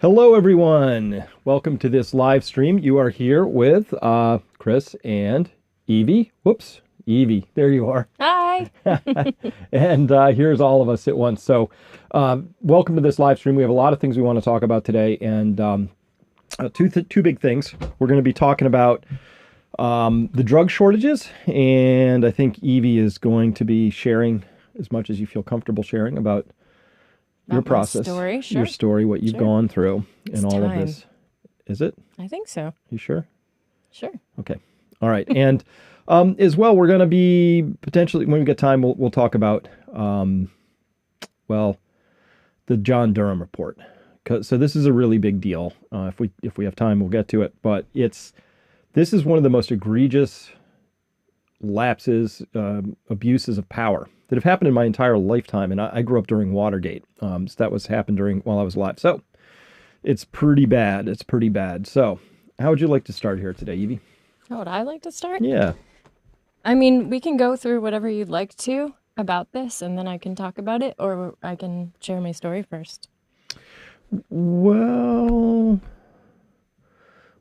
Hello, everyone. Welcome to this live stream. You are here with Chris and Evie. Whoops, Evie. There you are. Hi. And here's all of us at once. So, welcome to this live stream. We have a lot of things we want to talk about today, and two big things. We're going to be talking about the drug shortages, and I think Evie is going to be sharing as much as you feel comfortable sharing about your About my process, story, sure. your story, what you've Sure. gone through, It's and all of time. this. Is it? I think so. You sure? Sure. Okay. All right. And as well, we're going to be potentially, when we get time, we'll talk about, well, the John Durham report. So this is a really big deal. If we have time, we'll get to it. But this is one of the most egregious lapses, abuses of power that have happened in my entire lifetime. And I grew up during Watergate. So that happened while I was alive. So it's pretty bad. It's pretty bad. So how would you like to start here today, Evie? How would I like to start? Yeah. I mean, we can go through whatever you'd like to about this, and then I can talk about it, or I can share my story first. Well,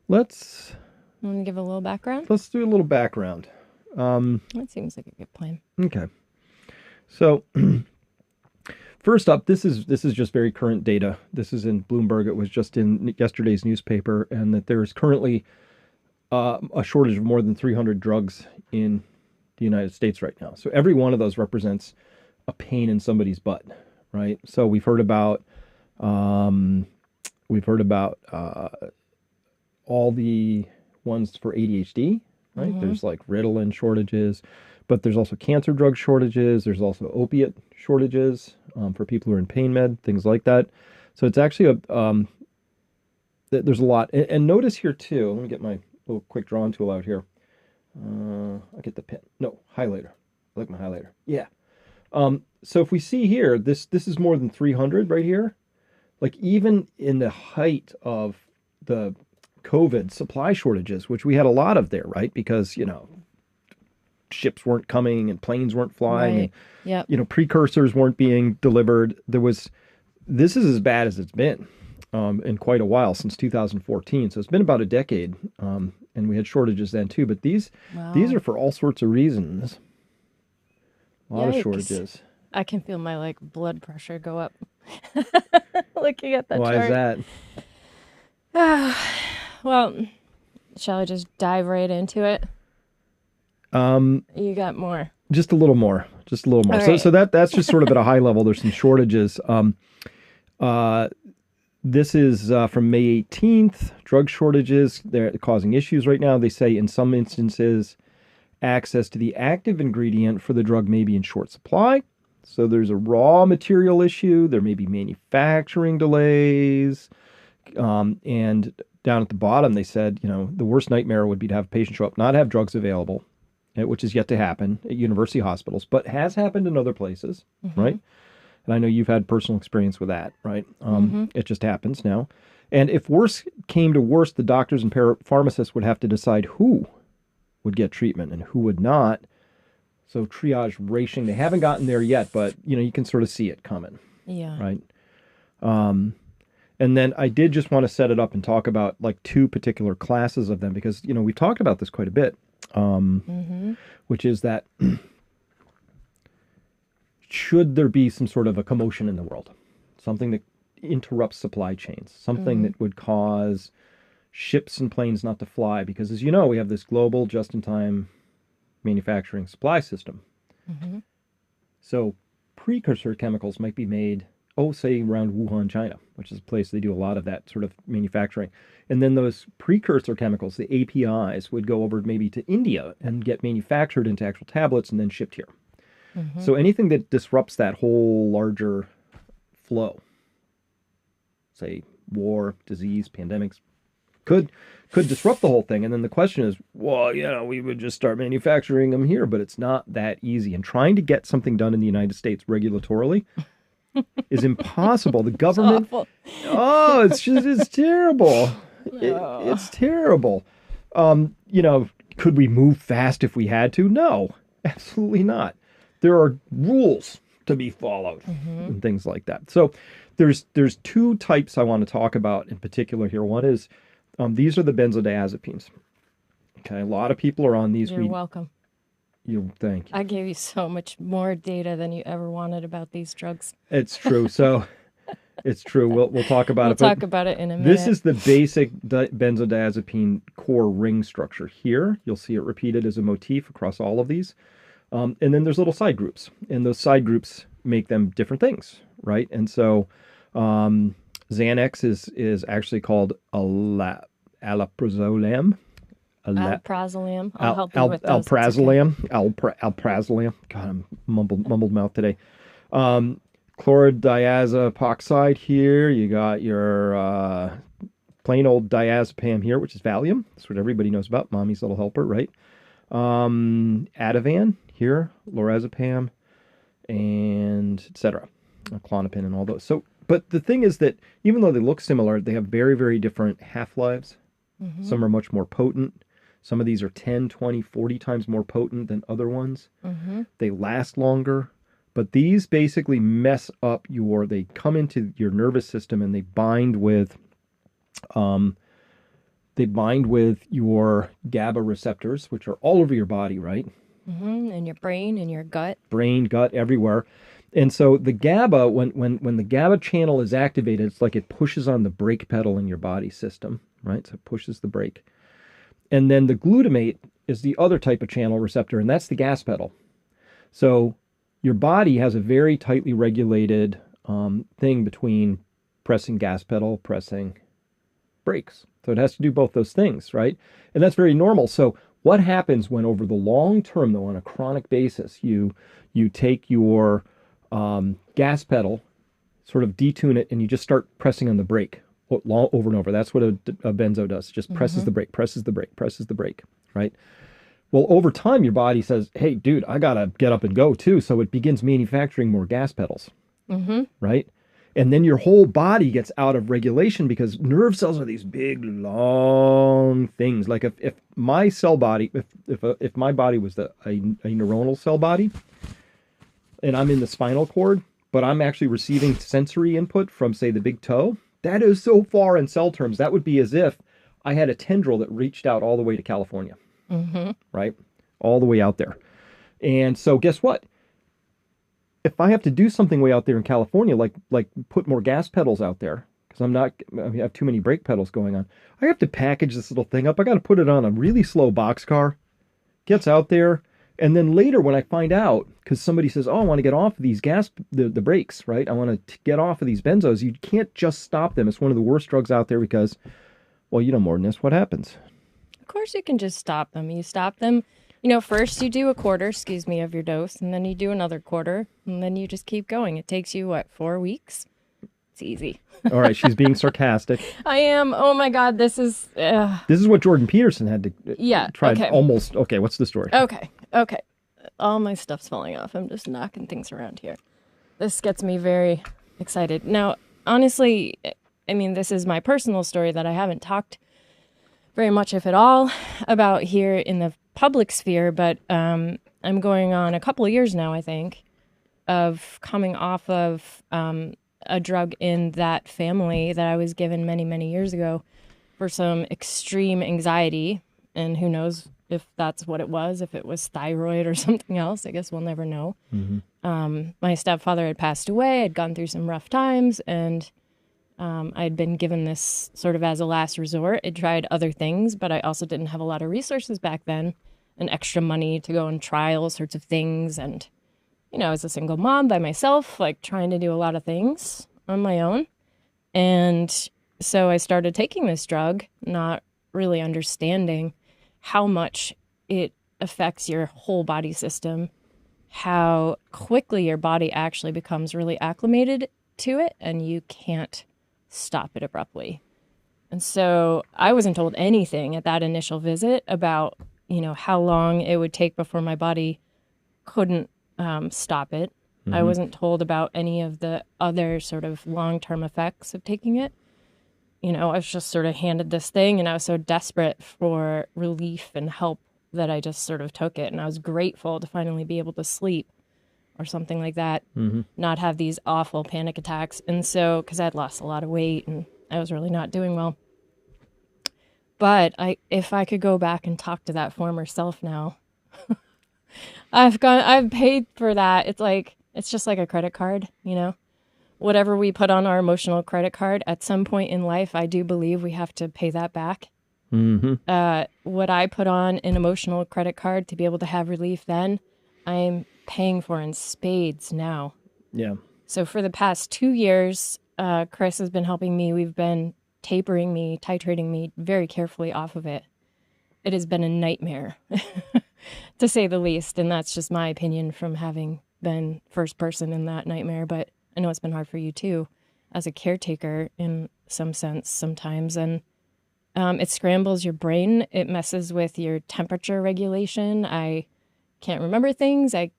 let's Want to give a little background? do a little background. That seems like a good plan. Okay. So first up, this is just very current data. This is in Bloomberg. It was just in yesterday's newspaper, and that there is currently a shortage of more than 300 drugs in the United States right now. So every one of those represents a pain in somebody's butt, right? So we've heard about all the ones for ADHD, right? Mm-hmm. There's like Ritalin shortages, but there's also cancer drug shortages. There's also opiate shortages for people who are in pain med, things like that. So it's actually there's a lot. And notice here too, let me get my little quick drawing tool out here. I'll get the pen. No, highlighter. I like my highlighter. Yeah. So if we see here, this is more than 300 right here. Like even in the height of the COVID supply shortages, which we had a lot of there, right? Because, ships weren't coming and planes weren't flying. Right. Yep. And, precursors weren't being delivered. This is as bad as it's been in quite a while, since 2014. So it's been about a decade. And we had shortages then too. But these are for all sorts of reasons. A lot of Yikes. shortages. I can feel my blood pressure go up looking at that Why chart. is that? Well, shall I just dive right into it? You got more. Just a little more. All right. So that's just sort of at a high level. There's some shortages. This is from May 18th. Drug shortages, they're causing issues right now. They say in some instances, access to the active ingredient for the drug may be in short supply. So there's a raw material issue. There may be manufacturing delays. And down at the bottom, they said, the worst nightmare would be to have a patient show up, not have drugs available, which is yet to happen at university hospitals, but has happened in other places, right? And I know you've had personal experience with that, right? It just happens now. And if worse came to worse, the doctors and pharmacists would have to decide who would get treatment and who would not. So triage racing, they haven't gotten there yet, but you can sort of see it coming. Yeah. Right. And then I did just want to set it up and talk about two particular classes of them, because we've talked about this quite a bit, which is that should there be some sort of a commotion in the world, something that interrupts supply chains, something that would cause ships and planes not to fly, because as you know, we have this global just-in-time manufacturing supply system. So precursor chemicals might be made, say around Wuhan, China, which is a place they do a lot of that sort of manufacturing. And then those precursor chemicals, the APIs, would go over maybe to India and get manufactured into actual tablets and then shipped here. So anything that disrupts that whole larger flow, say war, disease, pandemics, could disrupt the whole thing. And then the question is, well, we would just start manufacturing them here, but it's not that easy. And trying to get something done in the United States regulatorily is impossible. The government, it's terrible. It's terrible. Could we move fast if we had to? No, absolutely not. There are rules to be followed and things like that. So there's two types I want to talk about in particular here. One is these are the benzodiazepines. Okay, a lot of people are on these. You're welcome. You thank you. I gave you so much more data than you ever wanted about these drugs. It's true. So it's true. We'll talk about it. We'll talk about it in a minute. This is the basic benzodiazepine core ring structure. Here, you'll see it repeated as a motif across all of these. And then there's little side groups, and those side groups make them different things, right? And so Xanax is actually called alprazolam. Alprazolam. I'll help you with those. Alprazolam. God, I'm mumbled mouth today. Chlorodiazepoxide here. You got your plain old diazepam here, which is Valium. That's what everybody knows about. Mommy's little helper, right? Ativan here, lorazepam, and etc. Klonopin and all those. So, but the thing is that even though they look similar, they have very, very different half-lives. Some are much more potent. Some of these are 10, 20, 40 times more potent than other ones. They last longer. But these basically mess up they come into your nervous system and they bind with your GABA receptors, which are all over your body, right? In your brain, in your gut. Brain, gut, everywhere. And so the GABA, when the GABA channel is activated, it's like it pushes on the brake pedal in your body system, right? So it pushes the brake. And then the glutamate is the other type of channel receptor, and that's the gas pedal. So your body has a very tightly regulated thing between pressing gas pedal, pressing brakes. So it has to do both those things, right? And that's very normal. So what happens when over the long term, though, on a chronic basis, you take your gas pedal, sort of detune it, and you just start pressing on the brake over and over. That's what a benzo does. It just presses the brake, presses the brake, presses the brake, right? Well, over time, your body says, hey, dude, I got to get up and go too. So it begins manufacturing more gas pedals, right? And then your whole body gets out of regulation because nerve cells are these big, long things. Like if my cell body, if my body was a neuronal cell body, and I'm in the spinal cord, but I'm actually receiving sensory input from, say, the big toe, that is so far in cell terms. That would be as if I had a tendril that reached out all the way to California. Right? All the way out there. And so guess what? If I have to do something way out there in California, like put more gas pedals out there, because I have too many brake pedals going on, I have to package this little thing up. I got to put it on a really slow boxcar, gets out there, and then later when I find out, because somebody says, oh, I want to get off of these the brakes, right? I want to get off of these benzos. You can't just stop them. It's one of the worst drugs out there because, well, you know more than this. What happens? Of course you can just stop them. You stop them, first you do a quarter, of your dose, and then you do another quarter, and then you just keep going. It takes you, 4 weeks? It's easy. All right, she's being sarcastic. I am. Oh my God, this is... This is what Jordan Peterson had to try almost... Okay, what's the story? Okay. All my stuff's falling off. I'm just knocking things around here. This gets me very excited. Now, honestly, this is my personal story that I haven't talked very much, if at all, about here in the public sphere, but I'm going on a couple of years now, I think, of coming off of a drug in that family that I was given many, many years ago for some extreme anxiety, and who knows if that's what it was, if it was thyroid or something else. I guess we'll never know. My stepfather had passed away. I'd gone through some rough times, and I'd been given this sort of as a last resort. I tried other things, but I also didn't have a lot of resources back then and extra money to go and try all sorts of things. And, I was a single mom by myself, trying to do a lot of things on my own. And so I started taking this drug, not really understanding how much it affects your whole body system, how quickly your body actually becomes really acclimated to it, and you can't stop it abruptly. And so I wasn't told anything at that initial visit about, how long it would take before my body couldn't stop it. I wasn't told about any of the other sort of long-term effects of taking it. I was just sort of handed this thing, and I was so desperate for relief and help that I just sort of took it. And I was grateful to finally be able to sleep or something like that, Mm-hmm. not have these awful panic attacks. And so, because I'd lost a lot of weight and I was really not doing well. But if I could go back and talk to that former self now, I've paid for that. It's just like a credit card, you know? Whatever we put on our emotional credit card, at some point in life, I do believe we have to pay that back. Mm-hmm. What I put on an emotional credit card to be able to have relief then, I'm paying for in spades now. Yeah. So for the past 2 years, Chris has been helping me. We've been titrating me very carefully off of it. It has been a nightmare, to say the least. And that's just my opinion from having been first person in that nightmare. But I know it's been hard for you too, as a caretaker in some sense sometimes. And it scrambles your brain. It messes with your temperature regulation. I can't remember things. I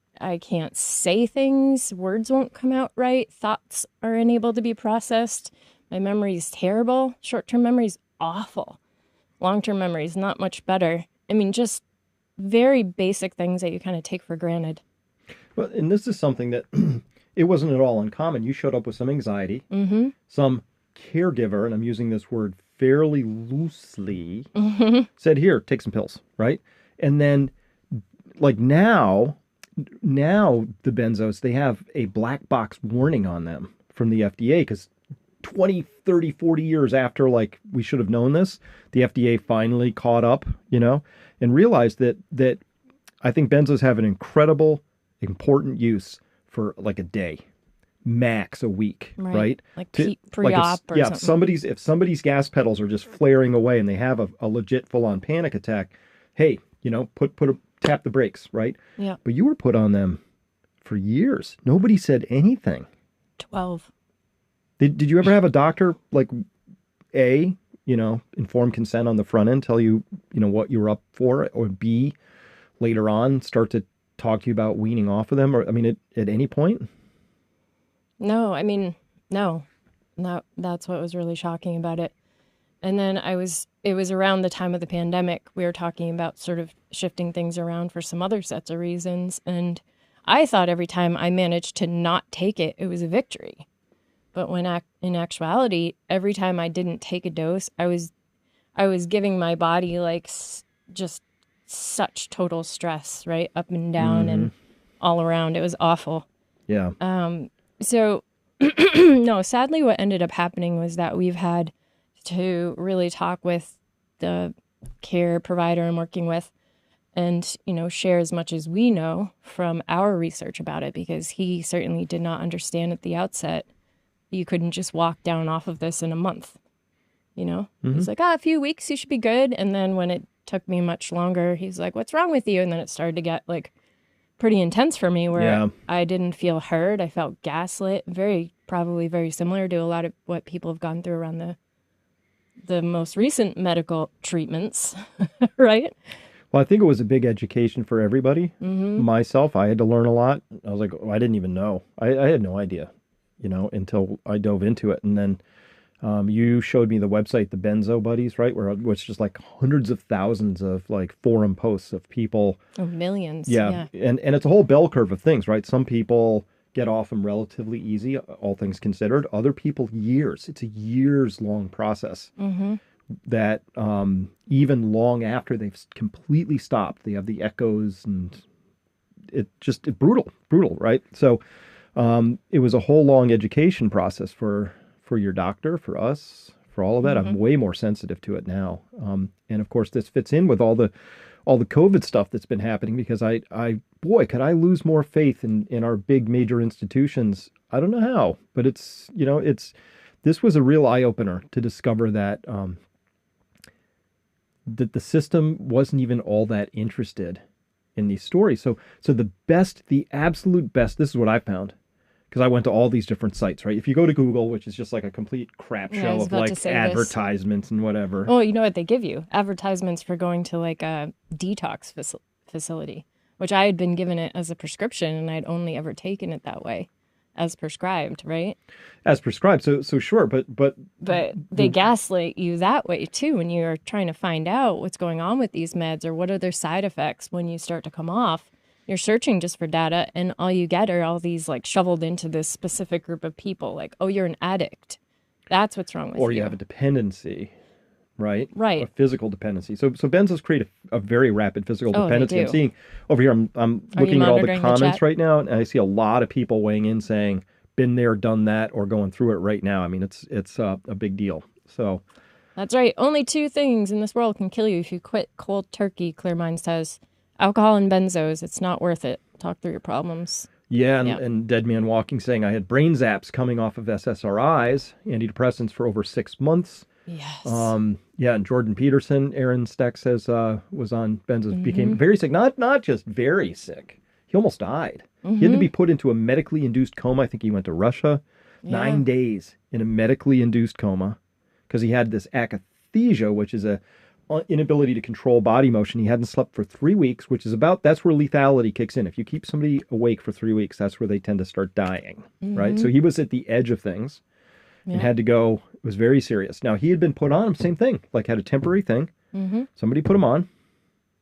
can't say things. Words won't come out right. Thoughts are unable to be processed. My memory is terrible. Short-term memory is awful. Long-term memory is not much better. I mean, just very basic things that you kind of take for granted. Well, and this is something that it wasn't at all uncommon. You showed up with some anxiety. Mm-hmm. Some caregiver, and I'm using this word fairly loosely, Mm-hmm. said, here, take some pills, right? And then, like now the benzos, they have a black box warning on them from the FDA because 20, 30, 40 years after, like, we should have known this, the FDA finally caught up, you know, and realized that I think benzos have an incredible, important use for like a day, max a week, right? Like pre-op or something. If somebody's gas pedals are just flaring away and they have a legit full-on panic attack, hey, you know, tap the brakes, right? Yeah. But you were put on them for years. Nobody said anything. 12. Did you ever have a doctor, like, informed consent on the front end, tell you, you know, what you were up for, or B, later on, start to talk to you about weaning off of them? Or, I mean, at any point? No, I mean, no. That's what was really shocking about it. And then it was around the time of the pandemic, we were talking about sort of shifting things around for some other sets of reasons. And I thought every time I managed to not take it, it was a victory. But when in actuality, every time I didn't take a dose, I was giving my body like just such total stress, right? Up and down and all around. It was awful. Yeah. So, no, sadly what ended up happening was that we've had to really talk with the care provider I'm working with and, you know, share as much as we know from our research about it, because he certainly did not understand at the outset you couldn't just walk down off of this in a month. You know, he's like, a few weeks, you should be good. And then when it took me much longer, he's like, what's wrong with you? And then it started to get like pretty intense for me, where I didn't feel heard. I felt gaslit, probably very similar to a lot of what people have gone through around the most recent medical treatments, right? Well, I think it was a big education for everybody. Myself, I had to learn a lot. I was like, I didn't even know. I had no idea, you know, until I dove into it. And then you showed me the website, the Benzo Buddies, right? Which is like hundreds of thousands of like forum posts of people. Oh, millions. Yeah. And it's a whole bell curve of things, right? Some people get off them relatively easy, all things considered. Other people, years. It's a years long process that even long after they've completely stopped, they have the echoes, and it brutal, right? So it was a whole long education process for your doctor, for us, for all of that. I'm way more sensitive to it now. And of course, this fits in with all the COVID stuff that's been happening, because boy, could I lose more faith in our big major institutions. I don't know how, but this was a real eye opener to discover that the system wasn't even all that interested in these stories. So the absolute best, this is what I found, because I went to all these different sites, right? If you go to Google, which is just like a complete crap show of like advertisements and whatever. Oh, you know what they give you? Advertisements for going to like a detox facility, which I had been given it as a prescription, and I'd only ever taken it that way, as prescribed, right? As prescribed. So sure, but they gaslight you that way too when you're trying to find out what's going on with these meds or what are their side effects when you start to come off. You're searching just for data, and all you get are all these like shoveled into this specific group of people. Like, oh, you're an addict. That's what's wrong with you. Or you have a dependency, right? Right. A physical dependency. So benzos create a very rapid physical Oh, they dependency. I'm do. seeing over here, I'm Are you looking at all the monitoring the comments chat? right now, and I see a lot of people weighing in saying, been there, done that, or going through it right now. I mean, it's a big deal. So That's right. Only two things in this world can kill you if you quit cold turkey, Clear Mind says. Alcohol and benzos. It's not worth it. Talk through your problems. yeah, Yeah. and Dead Man Walking saying I had brain zaps coming off of SSRIs, antidepressants for over 6 months. Yes. Yeah, and Jordan Peterson, Aaron Steck says, was on benzos, Mm-hmm. became very sick. Not just very sick. He almost died. He Mm-hmm. had to be put into a medically induced coma. I think he went to Russia. Yeah. 9 days in a medically induced coma because he had this akathisia, which is a inability to control body motion. He hadn't slept for 3 weeks, which is that's where lethality kicks in. If you keep somebody awake for 3 weeks, that's where they tend to start dying, right? So he was at the edge of things and had to go. It was very serious. Now, he had been put on, same thing, like had a temporary thing. Somebody put him on.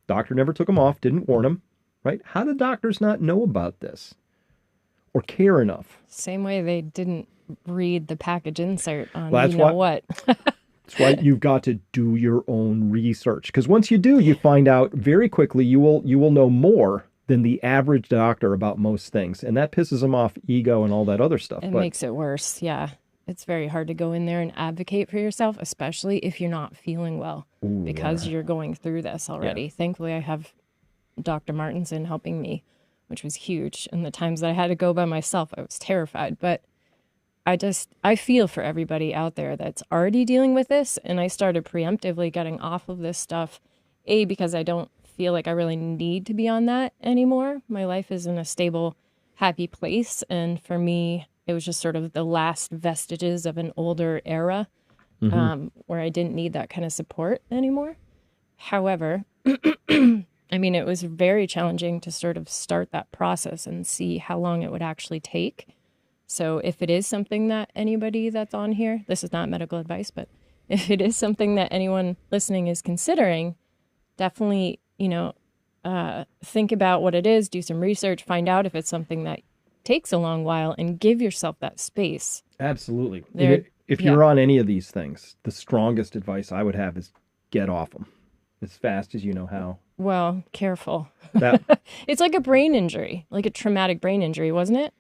Doctor never took him off, didn't warn him, right? How did doctors not know about this or care enough? Same way they didn't read the package insert on Well, you know what. That's why you've got to do your own research. Because once you do, you find out very quickly you will know more than the average doctor about most things. And that pisses them off, ego and all that other stuff. It makes it worse. Yeah. It's very hard to go in there and advocate for yourself, especially if you're not feeling well because you're going through this already. Yeah. Thankfully, I have Dr. Martinson helping me, which was huge. And the times that I had to go by myself, I was terrified. But I feel for everybody out there that's already dealing with this. And I started preemptively getting off of this stuff, because I don't feel like I really need to be on that anymore. My life is in a stable, happy place. And for me, it was just sort of the last vestiges of an older era where I didn't need that kind of support anymore. However, I mean, it was very challenging to sort of start that process and see how long it would actually take. So if it is something that anybody that's on here, this is not medical advice, but if it is something that anyone listening is considering, definitely, think about what it is, do some research, find out if it's something that takes a long while, and give yourself that space. Absolutely. There- If yeah. you're on any of these things, the strongest advice I would have is get off them as fast as you know how. Well, careful. That It's like a brain injury, like a traumatic brain injury, wasn't it?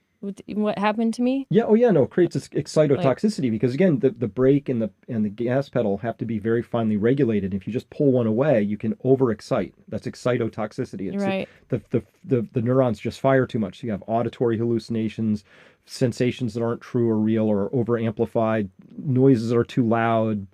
What happened to me? Yeah, oh yeah, no, it creates this excitotoxicity because again, the brake and the gas pedal have to be very finely regulated. If you just pull one away, you can overexcite. That's excitotoxicity. It's Right. the neurons just fire too much. So you have auditory hallucinations, sensations that aren't true or real or over amplified, noises that are too loud,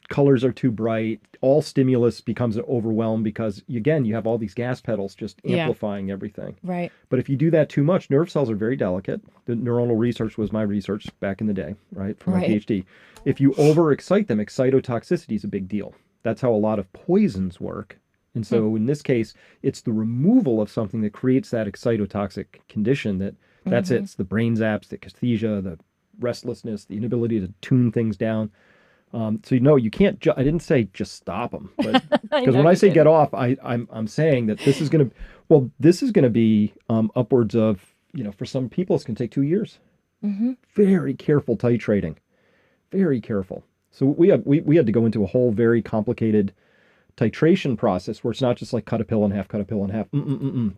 colors are too bright. All stimulus becomes an overwhelm because again, you have all these gas pedals just Yeah. amplifying everything. Right. But if you do that too much, nerve cells are very delicate. The neuronal research was my research back in the day, right, for my Right. PhD. If you overexcite them, excitotoxicity is a big deal. That's how a lot of poisons work. And so in this case, it's the removal of something that creates that excitotoxic condition that's it. It's the brain zaps, the akathisia, the restlessness, the inability to tune things down. So you can't. I didn't say just stop them, but because when I say get off, I'm saying that this is going to be upwards of for some people it's going to take 2 years. Very careful titrating, very careful. So we had to go into a whole very complicated titration process where it's not just like cut a pill in half, cut a pill in half.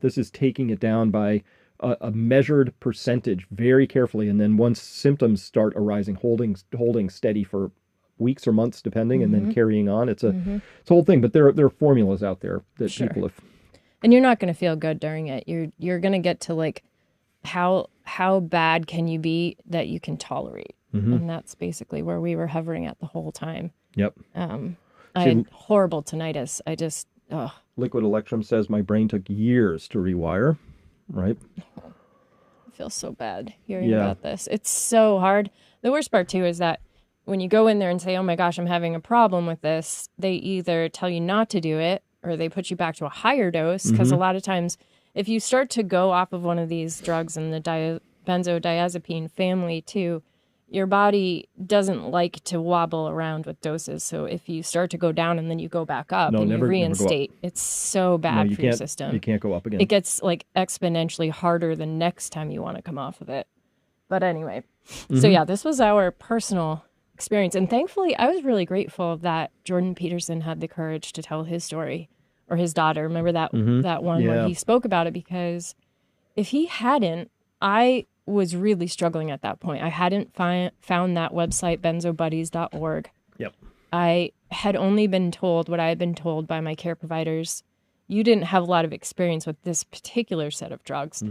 This is taking it down by a measured percentage very carefully, and then once symptoms start arising, holding steady for weeks or months depending, and then carrying on. It's a whole thing, but there are formulas out there that Sure. people have. And you're not going to feel good during it. You're going to get to like how bad can you be that you can tolerate, and that's basically where we were hovering at the whole time. Yep. I had horrible tinnitus. I just Liquid Electrum says my brain took years to rewire. Right. I feel so bad hearing Yeah. about this. It's so hard. The worst part too is that when you go in there and say, oh my gosh, I'm having a problem with this, they either tell you not to do it or they put you back to a higher dose. Because a lot of times, if you start to go off of one of these drugs in the benzodiazepine family too, your body doesn't like to wobble around with doses. So if you start to go down and then you go back up and never, you never go up. reinstate, it's so bad for your system. You can't go up again. It gets like exponentially harder the next time you want to come off of it. But anyway, so yeah, this was our personal experience. And thankfully, I was really grateful that Jordan Peterson had the courage to tell his story, or his daughter. Remember that one where he spoke about it? Because if he hadn't, I was really struggling at that point. I hadn't found that website, benzobuddies.org. Yep. I had only been told what I had been told by my care providers. You didn't have a lot of experience with this particular set of drugs.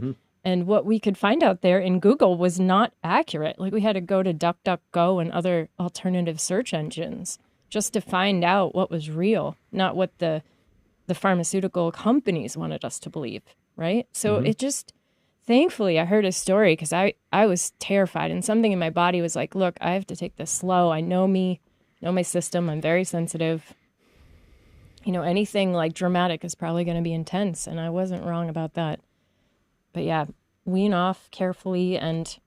And what we could find out there in Google was not accurate. Like, we had to go to DuckDuckGo and other alternative search engines just to find out what was real, not what the pharmaceutical companies wanted us to believe, right? So it just, thankfully, I heard his story because I was terrified. And something in my body was like, look, I have to take this slow. I know me, know my system. I'm very sensitive. You know, anything like dramatic is probably going to be intense. And I wasn't wrong about that. But yeah, wean off carefully. And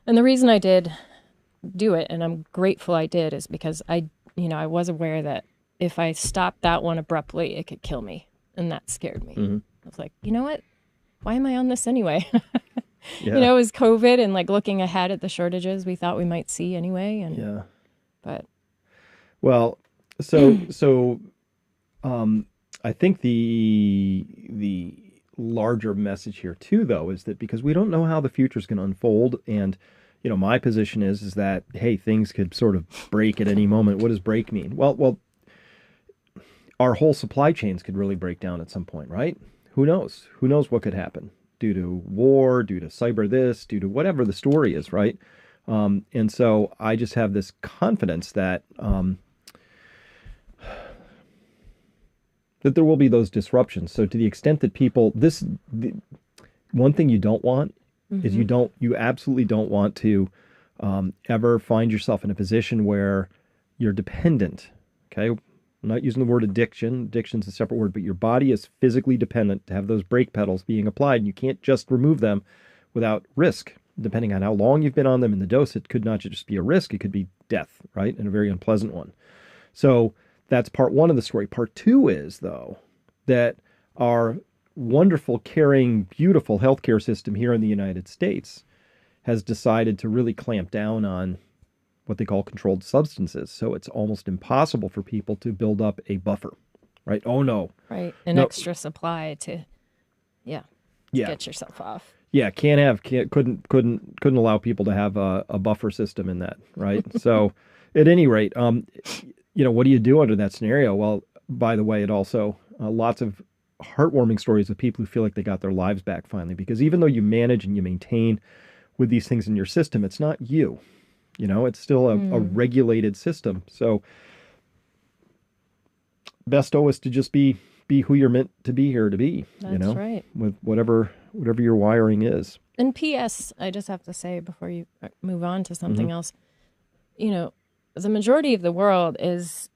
the reason I did do it, and I'm grateful I did, is because I was aware that if I stopped that one abruptly, it could kill me. And that scared me. I was like, you know what? Why am I on this anyway? You know, it was COVID and like looking ahead at the shortages we thought we might see anyway. And but well, so I think the larger message here too, though, is that because we don't know how the future is going to unfold, and my position is that, hey, things could sort of break at any moment. What does break mean? Well, our whole supply chains could really break down at some point, right? Who knows? Who knows what could happen due to war, due to cyber this, due to whatever the story is, right? And so I just have this confidence that that there will be those disruptions. So to the extent that people, one thing you don't want is you absolutely don't want to ever find yourself in a position where you're dependent. Okay. I'm not using the word addiction. Addiction's a separate word, but your body is physically dependent to have those brake pedals being applied. And you can't just remove them without risk. Depending on how long you've been on them and the dose, it could not just be a risk. It could be death, right? And a very unpleasant one. So that's part one of the story. Part two is, though, that our wonderful, caring, beautiful healthcare system here in the United States has decided to really clamp down on what they call controlled substances. So it's almost impossible for people to build up a buffer, right? Oh, no. Right. An extra supply to get yourself off. Yeah, couldn't allow people to have a buffer system in that, right? So at any rate, what do you do under that scenario? Well, by the way, it also lots of heartwarming stories of people who feel like they got their lives back finally, because even though you manage and you maintain with these things in your system, it's not you. It's still a regulated system. So best always to just be who you're meant to be here to be. That's right. With whatever your wiring is. And P.S., I just have to say before you move on to something else, the majority of the world is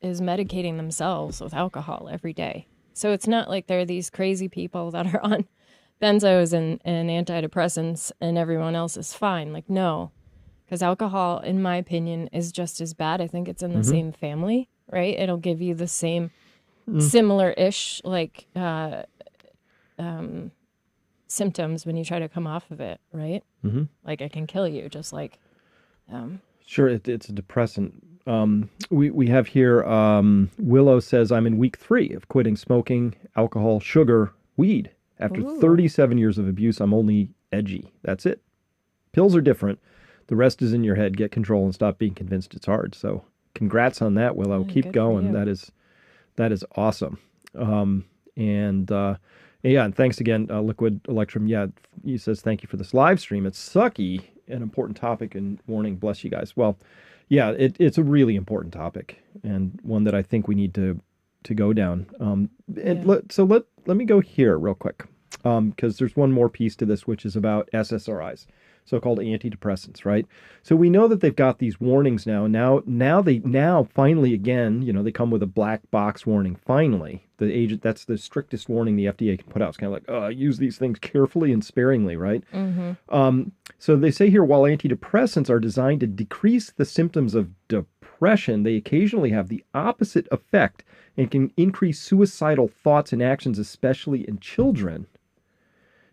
medicating themselves with alcohol every day. So it's not like there are these crazy people that are on benzos and antidepressants and everyone else is fine. Like, no, because alcohol, in my opinion, is just as bad. I think it's in the same family, right? It'll give you the same similar-ish like symptoms when you try to come off of it, right? Like, it can kill you, just like Sure, it's a depressant. We have here, Willow says, I'm in week 3 of quitting smoking, alcohol, sugar, weed. After 37 years of abuse, I'm only edgy. That's it. Pills are different. The rest is in your head. Get control and stop being convinced it's hard. So congrats on that, Willow. Keep going. That is awesome. And thanks again, Liquid Electrum. Yeah, he says, thank you for this live stream. It's sucky, an important topic, and warning, bless you guys. Well, yeah, it's a really important topic and one that I think we need to go down. Let me go here real quick, because there's one more piece to this, which is about SSRIs. so-called antidepressants, right? So we know that they've got these warnings now. Now finally again, they come with a black box warning. Finally, that's the strictest warning the FDA can put out. It's kind of like, use these things carefully and sparingly, right? So they say here, while antidepressants are designed to decrease the symptoms of depression, they occasionally have the opposite effect and can increase suicidal thoughts and actions, especially in children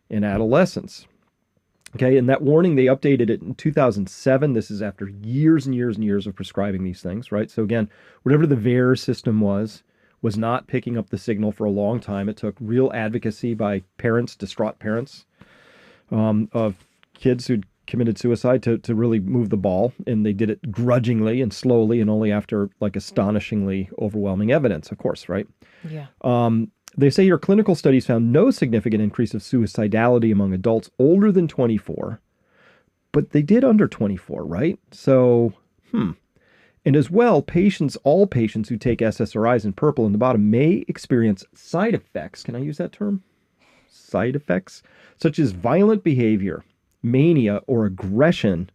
and adolescents. Okay, and that warning, they updated it in 2007. This is after years and years and years of prescribing these things, right? So again, whatever the VAERS system was not picking up the signal for a long time. It took real advocacy by parents, distraught parents, of kids who'd committed suicide to really move the ball. And they did it grudgingly and slowly and only after like astonishingly overwhelming evidence, of course, right? Yeah. They say here clinical studies found no significant increase of suicidality among adults older than 24, but they did under 24, right? So, And as well, all patients who take SSRIs in purple in the bottom may experience side effects. Can I use that term? Side effects, such as violent behavior, mania, or aggression,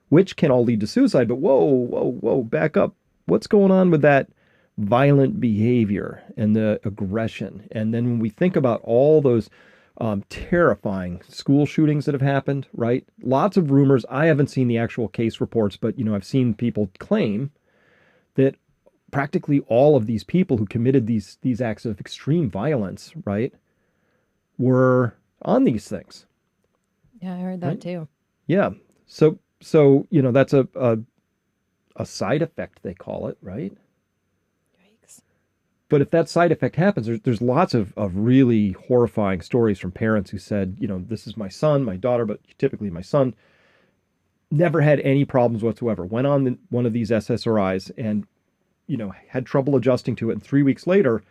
which can all lead to suicide. But whoa, back up. What's going on with that violent behavior and the aggression? And then when we think about all those terrifying school shootings that have happened, right? Lots of rumors. I haven't seen the actual case reports, but I've seen people claim that practically all of these people who committed these acts of extreme violence, right, were on these things. Yeah, I heard that right? too. Yeah. So that's a side effect, they call it, right? But if that side effect happens, there's lots of really horrifying stories from parents who said, this is my son, my daughter, but typically my son, never had any problems whatsoever. Went on one of these SSRIs and, had trouble adjusting to it. And 3 weeks later,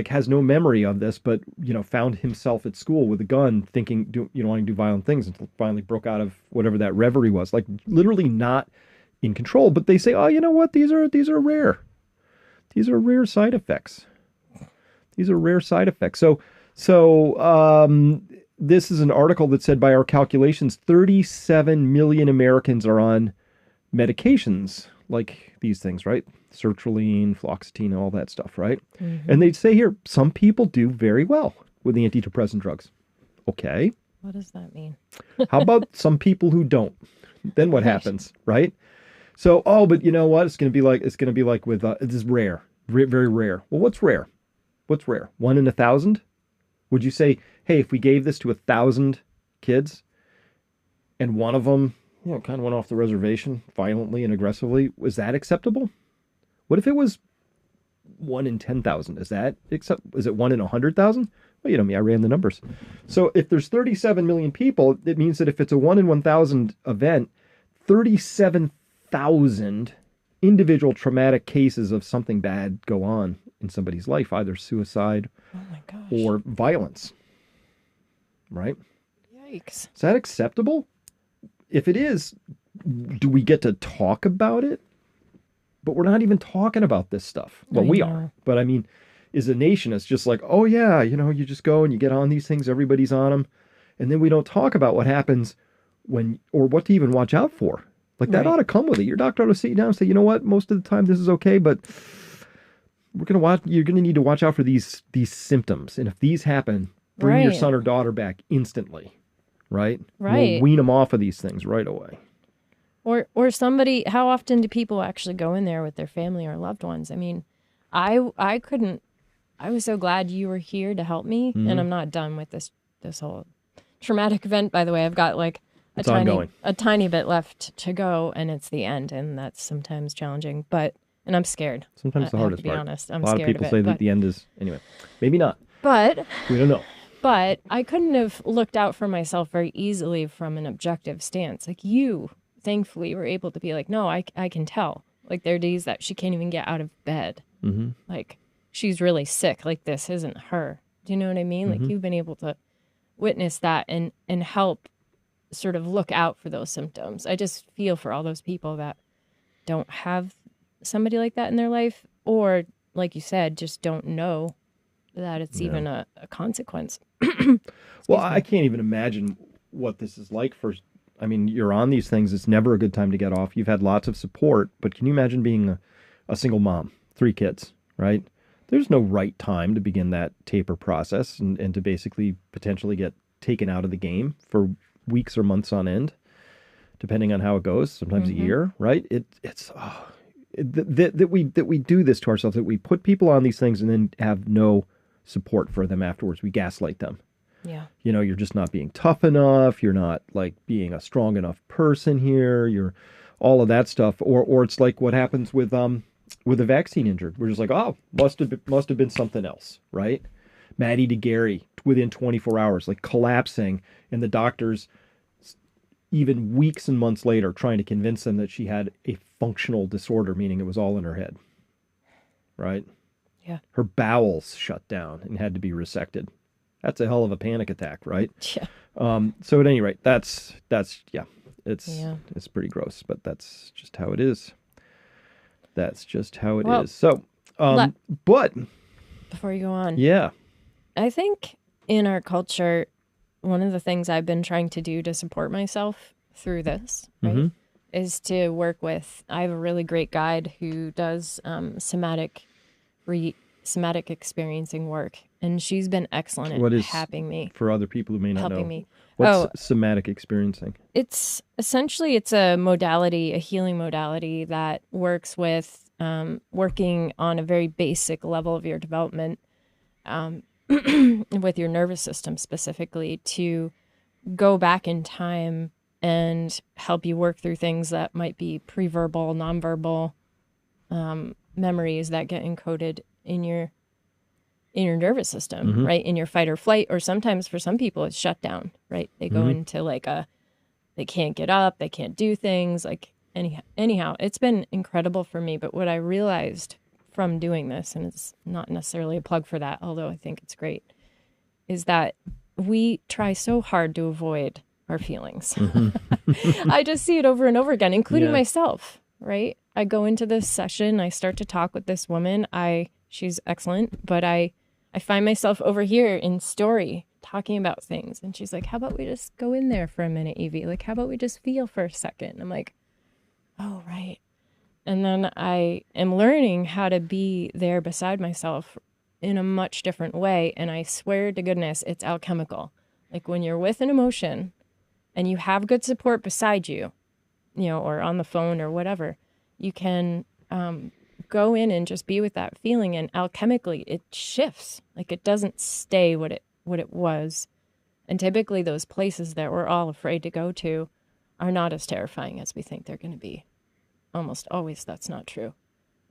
has no memory of this, but, found himself at school with a gun thinking, wanting to do violent things, until finally broke out of whatever that reverie was. Literally not in control. But they say, oh, you know what? These are rare. These are rare side effects. These are rare side effects. So this is an article that said, by our calculations, 37 million Americans are on medications like these things, right? Sertraline, fluoxetine, all that stuff, right? Mm-hmm. And they say here, some people do very well with the antidepressant drugs. Okay. What does that mean? How about some people who don't? Then what happens, right? So, but you know what? It's going to be like with, this is rare, very rare. Well, what's rare? What's rare? 1 in 1,000? Would you say, hey, if we gave this to 1,000 kids and one of them, kind of went off the reservation violently and aggressively, was that acceptable? What if it was 1 in 10,000? Is it 1 in 100,000? Well, me, I ran the numbers. So if there's 37 million people, it means that if it's a 1 in 1,000 event, 37,000 individual traumatic cases of something bad go on in somebody's life, either suicide or violence. Right? Yikes. Is that acceptable? If it is, do we get to talk about it? But we're not even talking about this stuff. Well, we are. But I mean, as a nation, it's just like, oh yeah, you just go and you get on these things, everybody's on them. And then we don't talk about what happens or what to even watch out for. That ought to come with it. Your doctor ought to sit you down and say, you know what, most of the time this is okay, but you're going to need to watch out for these symptoms. And if these happen, bring your son or daughter back instantly. Right? Right. We'll wean them off of these things right away. Or somebody, how often do people actually go in there with their family or loved ones? I mean, I was so glad you were here to help me, and I'm not done with this whole traumatic event, by the way. I've got a tiny bit left to go, and it's the end, and that's sometimes challenging, and I'm scared. Sometimes the hardest part. To be honest, I'm scared. A lot of people say that the end is, anyway, maybe not. But we don't know. But I couldn't have looked out for myself very easily from an objective stance. You, thankfully, were able to be like, no, I can tell. There are days that she can't even get out of bed. Mm-hmm. She's really sick. This isn't her. Do you know what I mean? Mm-hmm. You've been able to witness that and help sort of look out for those symptoms. I just feel for all those people that don't have somebody like that in their life, or, like you said, just don't know that it's even a consequence. Well, I can't even imagine what this is like for I mean, you're on these things. It's never a good time to get off. You've had lots of support, but can you imagine being a single mom, 3 kids, right? There's no right time to begin that taper process and to basically potentially get taken out of the game for weeks or months on end, depending on how it goes, sometimes a year, right? That we do this to ourselves, that we put people on these things and then have no support for them afterwards. We gaslight them. Yeah. You know, you're just not being tough enough. You're not like being a strong enough person here. You're all of that stuff. Or it's like what happens with a vaccine injured. We're just like, oh, must have been something else, right? Maddie DeGarry within 24 hours, like collapsing, and the doctors even weeks and months later trying to convince them that she had a functional disorder, meaning it was all in her head, right? Yeah. Her bowels shut down and had to be resected. That's a hell of a panic attack, right? Yeah. So at any rate, that's it's pretty gross, but that's just how it is. That's just how it is. So, but before you go on, yeah, I think in our culture, one of the things I've been trying to do to support myself through this, right, is to work with. I have a really great guide who does somatic experiencing work, and she's been excellent at helping me. For other people who may not know, me. What's somatic experiencing? It's essentially a modality, a healing modality that works with working on a very basic level of your development, with your nervous system specifically, to go back in time and help you work through things that might be pre-verbal, nonverbal memories that get encoded in your nervous system, right? In your fight or flight, or sometimes for some people it's shut down, right? They go into like they can't get up, they can't do things. Like anyhow, it's been incredible for me. But what I realized from doing this, and it's not necessarily a plug for that, although I think it's great, is that we try so hard to avoid our feelings. I just see it over and over again, including myself, right? I go into this session, I start to talk with this woman. She's excellent, but I find myself over here in story talking about things. And she's like, how about we just go in there for a minute, Evie? Like, how about we just feel for a second? And I'm like, oh, right. And then I am learning how to be there beside myself in a much different way. And I swear to goodness, it's alchemical. Like when you're with an emotion and you have good support beside you, or on the phone or whatever, you can go in and just be with that feeling, and alchemically it shifts. Like it doesn't stay what it was. And typically those places that we're all afraid to go to are not as terrifying as we think they're going to be. Almost always that's not true.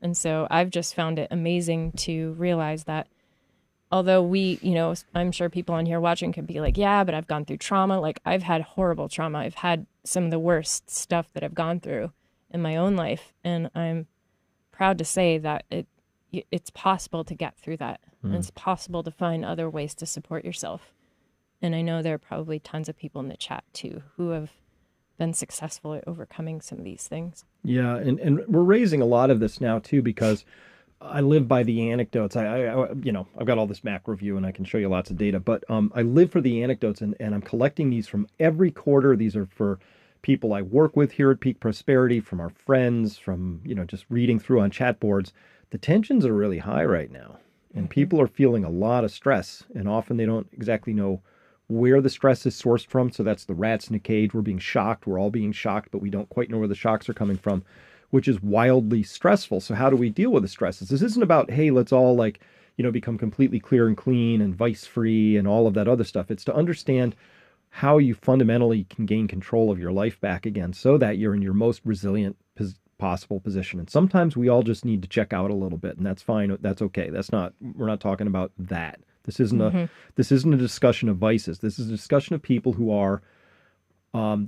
And so I've just found it amazing to realize that although I'm sure people on here watching could be like, yeah, but I've gone through trauma. Like I've had horrible trauma. I've had some of the worst stuff that I've gone through in my own life. And I'm proud to say that it's possible to get through that. And it's possible to find other ways to support yourself. And I know there are probably tons of people in the chat too who have been successful at overcoming some of these things. Yeah, and we're raising a lot of this now too, because I live by the anecdotes. I've got all this macro view and I can show you lots of data, but I live for the anecdotes, and I'm collecting these from every quarter. These are for people I work with here at Peak Prosperity, from our friends, from, just reading through on chat boards. The tensions are really high right now, and people are feeling a lot of stress, and often they don't exactly know where the stress is sourced from. So that's the rats in a cage. We're being shocked. We're all being shocked, but we don't quite know where the shocks are coming from, which is wildly stressful. So how do we deal with the stresses? This isn't about, hey, let's all become completely clear and clean and vice free and all of that other stuff. It's to understand how you fundamentally can gain control of your life back again, so that you're in your most resilient possible position. And sometimes we all just need to check out a little bit, and that's fine. That's okay. We're not talking about that. This isn't a discussion of vices. This is a discussion of people who are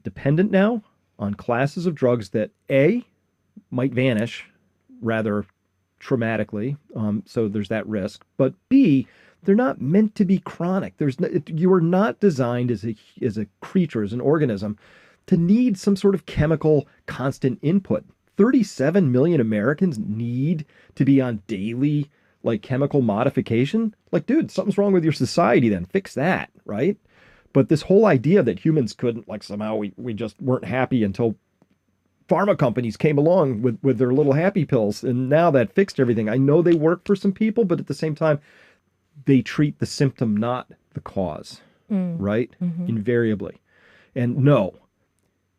dependent now on classes of drugs that might vanish rather traumatically. So there's that risk. But B, they're not meant to be chronic. You are not designed as a creature, as an organism, to need some sort of chemical constant input. 37 million Americans need to be on daily chemical modification. Dude, something's wrong with your society then. Fix that, right? But this whole idea that humans couldn't, like somehow we just weren't happy until pharma companies came along with their little happy pills, and now that fixed everything. I know they work for some people, but at the same time, they treat the symptom, not the cause, right? Invariably. And no,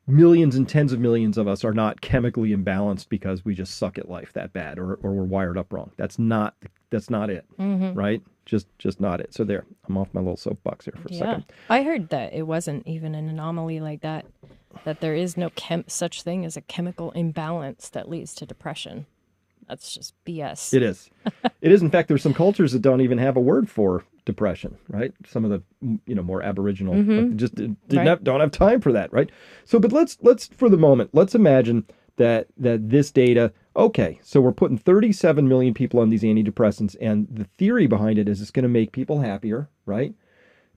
millions and tens of millions of us are not chemically imbalanced because we just suck at life that bad, or we're wired up wrong. That's not it, right? Just not it. So there, I'm off my little soapbox here for a second. I heard that it wasn't even an anomaly like that, that there is no such thing as a chemical imbalance that leads to depression. That's just BS. It is. It is. In fact, there's some cultures that don't even have a word for depression, right? Some of the, more Aboriginal just don't have time for that, right? So, but let's for the moment, let's imagine that this data, okay, so we're putting 37 million people on these antidepressants, and the theory behind it is it's going to make people happier, right?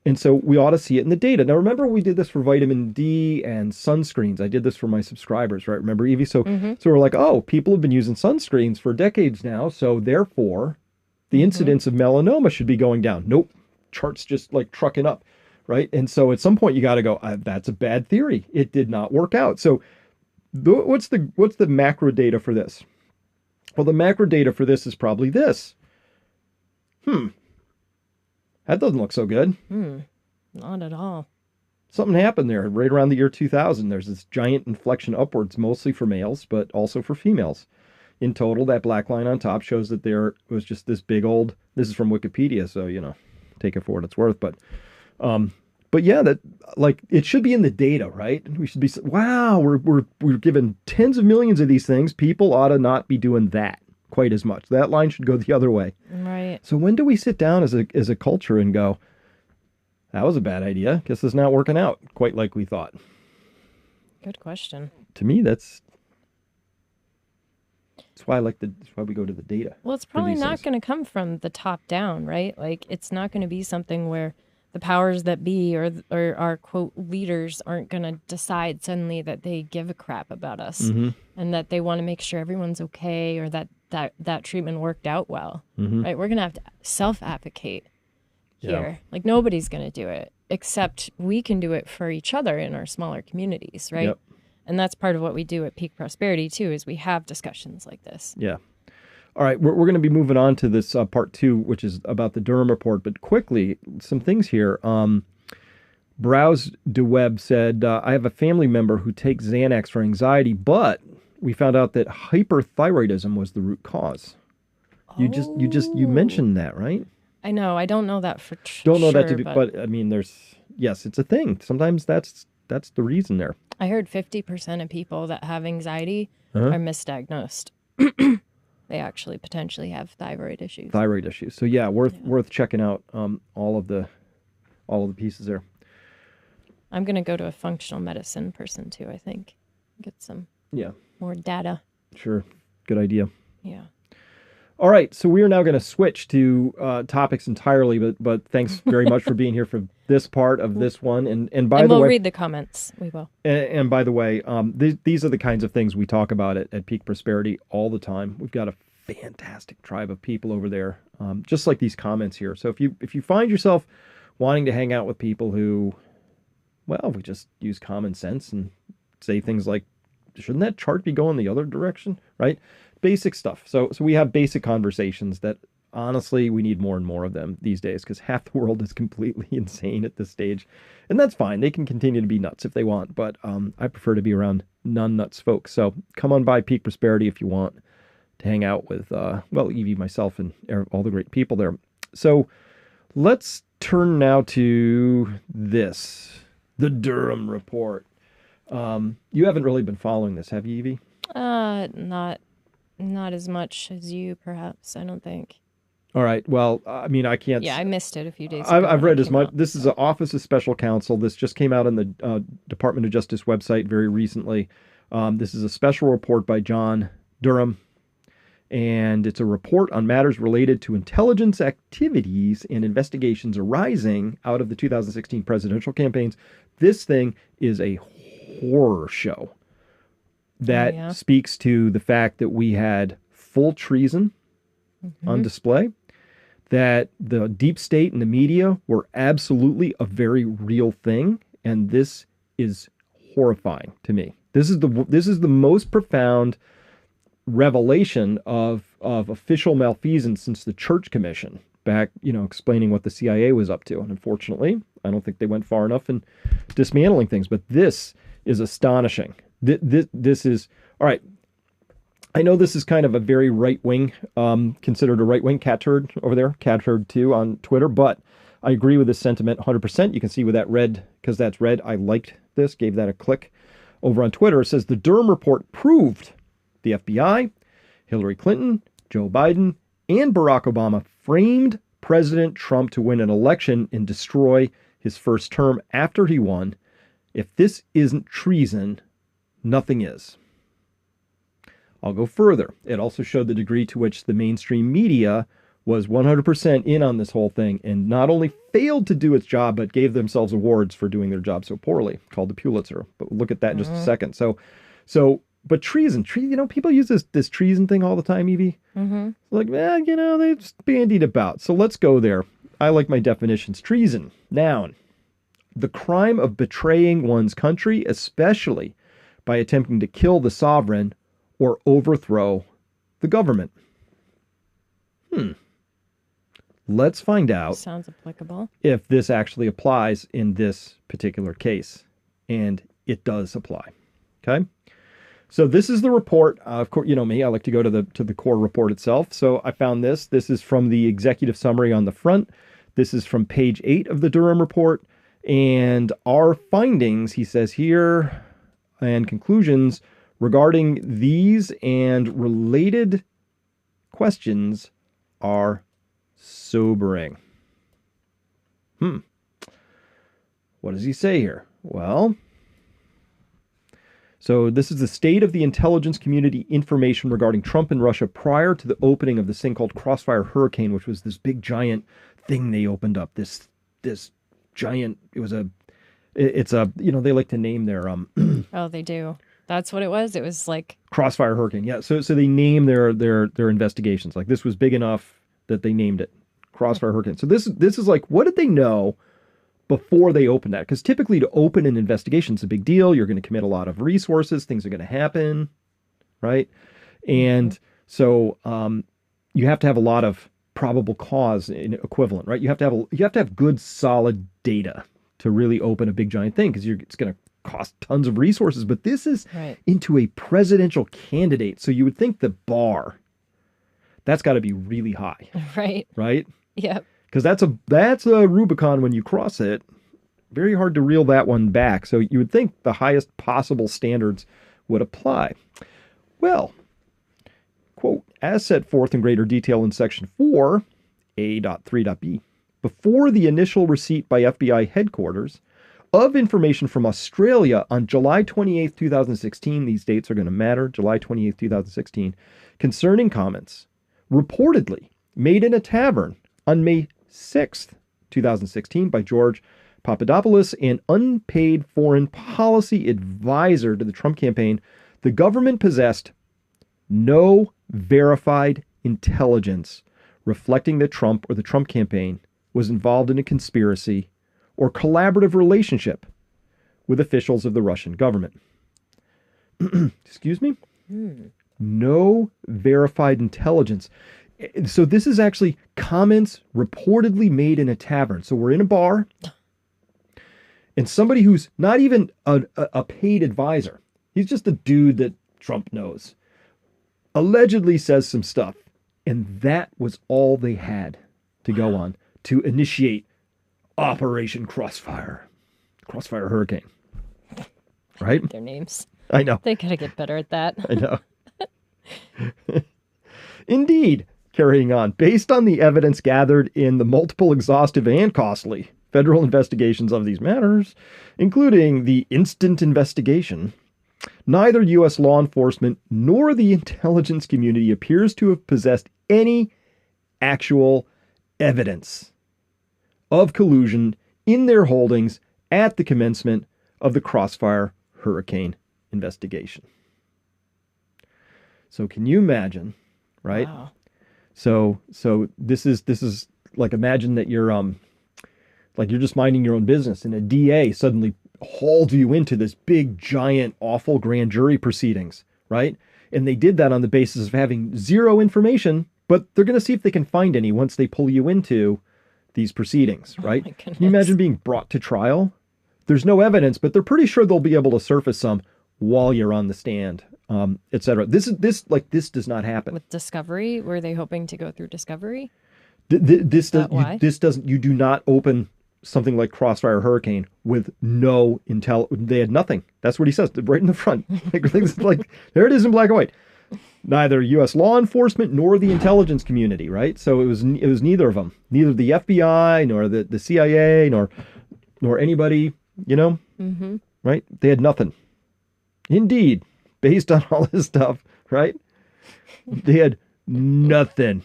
And so we ought to see it in the data. Now, remember, we did this for vitamin D and sunscreens. I did this for my subscribers, right? Remember, Evie? So we're like, oh, people have been using sunscreens for decades now, so therefore the incidence of melanoma should be going down. Nope. Charts just like trucking up, right? And so at some point you got to go, that's a bad theory. It did not work out. So what's the macro data for this? Well, the macro data for this is probably this. That doesn't look so good. Not at all. Something happened there right around the year 2000. There's this giant inflection upwards, mostly for males, but also for females. In total, that black line on top shows that there was just this big old, this is from Wikipedia, so, take it for what it's worth. But yeah, that, like, it should be in the data, right? We should be, wow, we're given tens of millions of these things. People ought to not be doing that quite as much. That line should go the other way. Right. So when do we sit down as a culture and go, that was a bad idea. Guess it's not working out quite like we thought. Good question. To me, that's why that's why we go to the data. Well, it's probably not going to come from the top down, right? Like, it's not going to be something where the powers that be or our quote leaders aren't going to decide suddenly that they give a crap about us and that they want to make sure everyone's okay, or that treatment worked out well, right? We're going to have to self-advocate here. Like, nobody's going to do it, except we can do it for each other in our smaller communities, right? Yep. And that's part of what we do at Peak Prosperity too, is we have discussions like this. Yeah. All right, we're going to be moving on to this part 2, which is about the Durham report. But quickly, some things here. Browse de Web said, I have a family member who takes Xanax for anxiety, but we found out that hyperthyroidism was the root cause. You mentioned that, right? I know. I don't know that for Don't know that to be, but I mean, yes, it's a thing. Sometimes that's the reason there. I heard 50% of people that have anxiety are misdiagnosed. They actually potentially have thyroid issues. So yeah, worth checking out all of the pieces there. I'm gonna go to a functional medicine person too, I think. Get some more data. Sure. Good idea. Yeah. All right, so we are now going to switch to topics entirely, but thanks very much for being here for this part of this one. And by the way, we'll read the comments. We will. And by the way, these are the kinds of things we talk about at Peak Prosperity all the time. We've got a fantastic tribe of people over there, just like these comments here. So if you find yourself wanting to hang out with people who, well, we just use common sense and say things like, shouldn't that chart be going the other direction, right? Basic stuff. So we have basic conversations that honestly we need more and more of them these days, because half the world is completely insane at this stage, and that's fine. They can continue to be nuts if they want, but I prefer to be around non-nuts folks. So come on by Peak Prosperity if you want to hang out with Evie, myself, and all the great people there. So let's turn now to the Durham report. You haven't really been following this, have you, Evie? Not as much as you, perhaps. I don't think. All right. Well, I mean, I can't. Yeah, I missed it a few days ago. I've read as much. This is the Office of Special Counsel. This just came out on the Department of Justice website very recently. This is a special report by John Durham, and it's a report on matters related to intelligence activities and investigations arising out of the 2016 presidential campaigns. This thing is a horror show that speaks to the fact that we had full treason on display, that the deep state and the media were absolutely a very real thing, and this is horrifying to me. This is the most profound revelation of official malfeasance since the Church Commission back, explaining what the CIA was up to. And unfortunately, I don't think they went far enough in dismantling things, but this is astonishing. This is all right. I know this is kind of a very right wing, considered a right wing cat turd over there, cat turd 2 on Twitter, but I agree with this sentiment 100%. You can see with that red, because that's red, I liked this, gave that a click. Over on Twitter, it says the Durham report proved the FBI, Hillary Clinton, Joe Biden, and Barack Obama framed President Trump to win an election and destroy his first term after he won. If this isn't treason, nothing is. I'll go further. It also showed the degree to which the mainstream media was 100% in on this whole thing and not only failed to do its job, but gave themselves awards for doing their job so poorly, called the Pulitzer. But we'll look at that in just a second. But treason, people use this treason thing all the time, Evie. Mm-hmm. Like, they just bandied about. So let's go there. I like my definitions. Treason, noun, the crime of betraying one's country, especially by attempting to kill the sovereign or overthrow the government. Let's find out. Sounds applicable. If this actually applies in this particular case. And it does apply. Okay? So this is the report. Of course, you know me, I like to go to the core report itself. So I found this. This is from the executive summary on the front. This is from page 8 of the Durham report. And our findings, he says here, and conclusions regarding these and related questions are sobering. What does he say here? Well, so this is the state of the intelligence community information regarding Trump and Russia prior to the opening of this thing called Crossfire Hurricane, which was this big giant thing they opened up. This giant, it's a, they like to name their Oh, they do. That's what it was. It was like Crossfire Hurricane. Yeah. So they name their investigations. Like this was big enough that they named it Crossfire Hurricane. So this is like, what did they know before they opened that? Because typically to open an investigation is a big deal. You're going to commit a lot of resources. Things are going to happen, right? And so you have to have a lot of probable cause equivalent, right? You have to have good, solid data to really open a big giant thing because it's going to cost tons of resources. But this is into a presidential candidate, so you would think the bar that's got to be really high, right? Yep. Because that's a Rubicon when you cross it. Very hard to reel that one back. So you would think the highest possible standards would apply. Well, quote, as set forth in greater detail in section 4, A.3.B, before the initial receipt by FBI headquarters of information from Australia on July 28, 2016, these dates are going to matter, July 28, 2016, concerning comments reportedly made in a tavern on May 6th, 2016 by George Papadopoulos, an unpaid foreign policy advisor to the Trump campaign, the government possessed no verified intelligence reflecting that Trump or the Trump campaign was involved in a conspiracy or collaborative relationship with officials of the Russian government. Excuse me? No verified intelligence. So this is actually comments reportedly made in a tavern. So we're in a bar, and somebody who's not even a paid advisor, he's just a dude that Trump knows, allegedly says some stuff. And that was all they had to go on to initiate Operation Crossfire Hurricane. Right? Their names. I know. They gotta get better at that. I know. Indeed, carrying on, based on the evidence gathered in the multiple exhaustive and costly federal investigations of these matters, including the instant investigation, neither U.S. law enforcement nor the intelligence community appears to have possessed any actual evidence of collusion in their holdings at the commencement of the Crossfire Hurricane investigation. So can you imagine, right? Wow. So this is like imagine that you're like you're just minding your own business and a DA suddenly hauled you into this big, giant, awful grand jury proceedings, right? And they did that on the basis of having zero information, but they're going to see if they can find any once they pull you into these proceedings, right? my Can you imagine being brought to trial? There's no evidence, but they're pretty sure they'll be able to surface some while you're on the stand, etc. This does not happen. With Discovery, were they hoping to go through Discovery? This doesn't. You do not open something like Crossfire Hurricane with no intel. They had nothing. That's what he says right in the front. Like there it is in black and white. Neither U.S. law enforcement nor the intelligence community, right? So it was neither of them. Neither the FBI nor the CIA nor anybody, right? They had nothing. Indeed, based on all this stuff, right? They had nothing.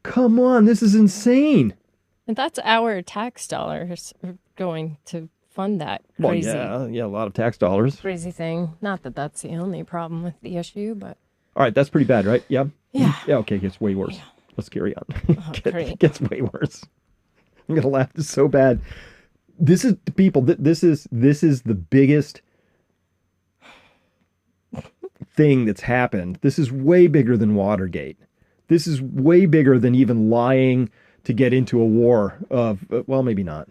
Come on, this is insane. And that's our tax dollars going to fund that crazy, yeah, a lot of tax dollars. crazy thing. Not that that's the only problem with the issue, but All right, that's pretty bad, right? Yeah. Yeah. Yeah. Okay, it gets way worse. Let's carry on. Great. It gets way worse. I'm gonna laugh. It's so bad. This is people. This is the biggest thing that's happened. This is way bigger than Watergate. This is way bigger than even lying to get into a war of, well, maybe not,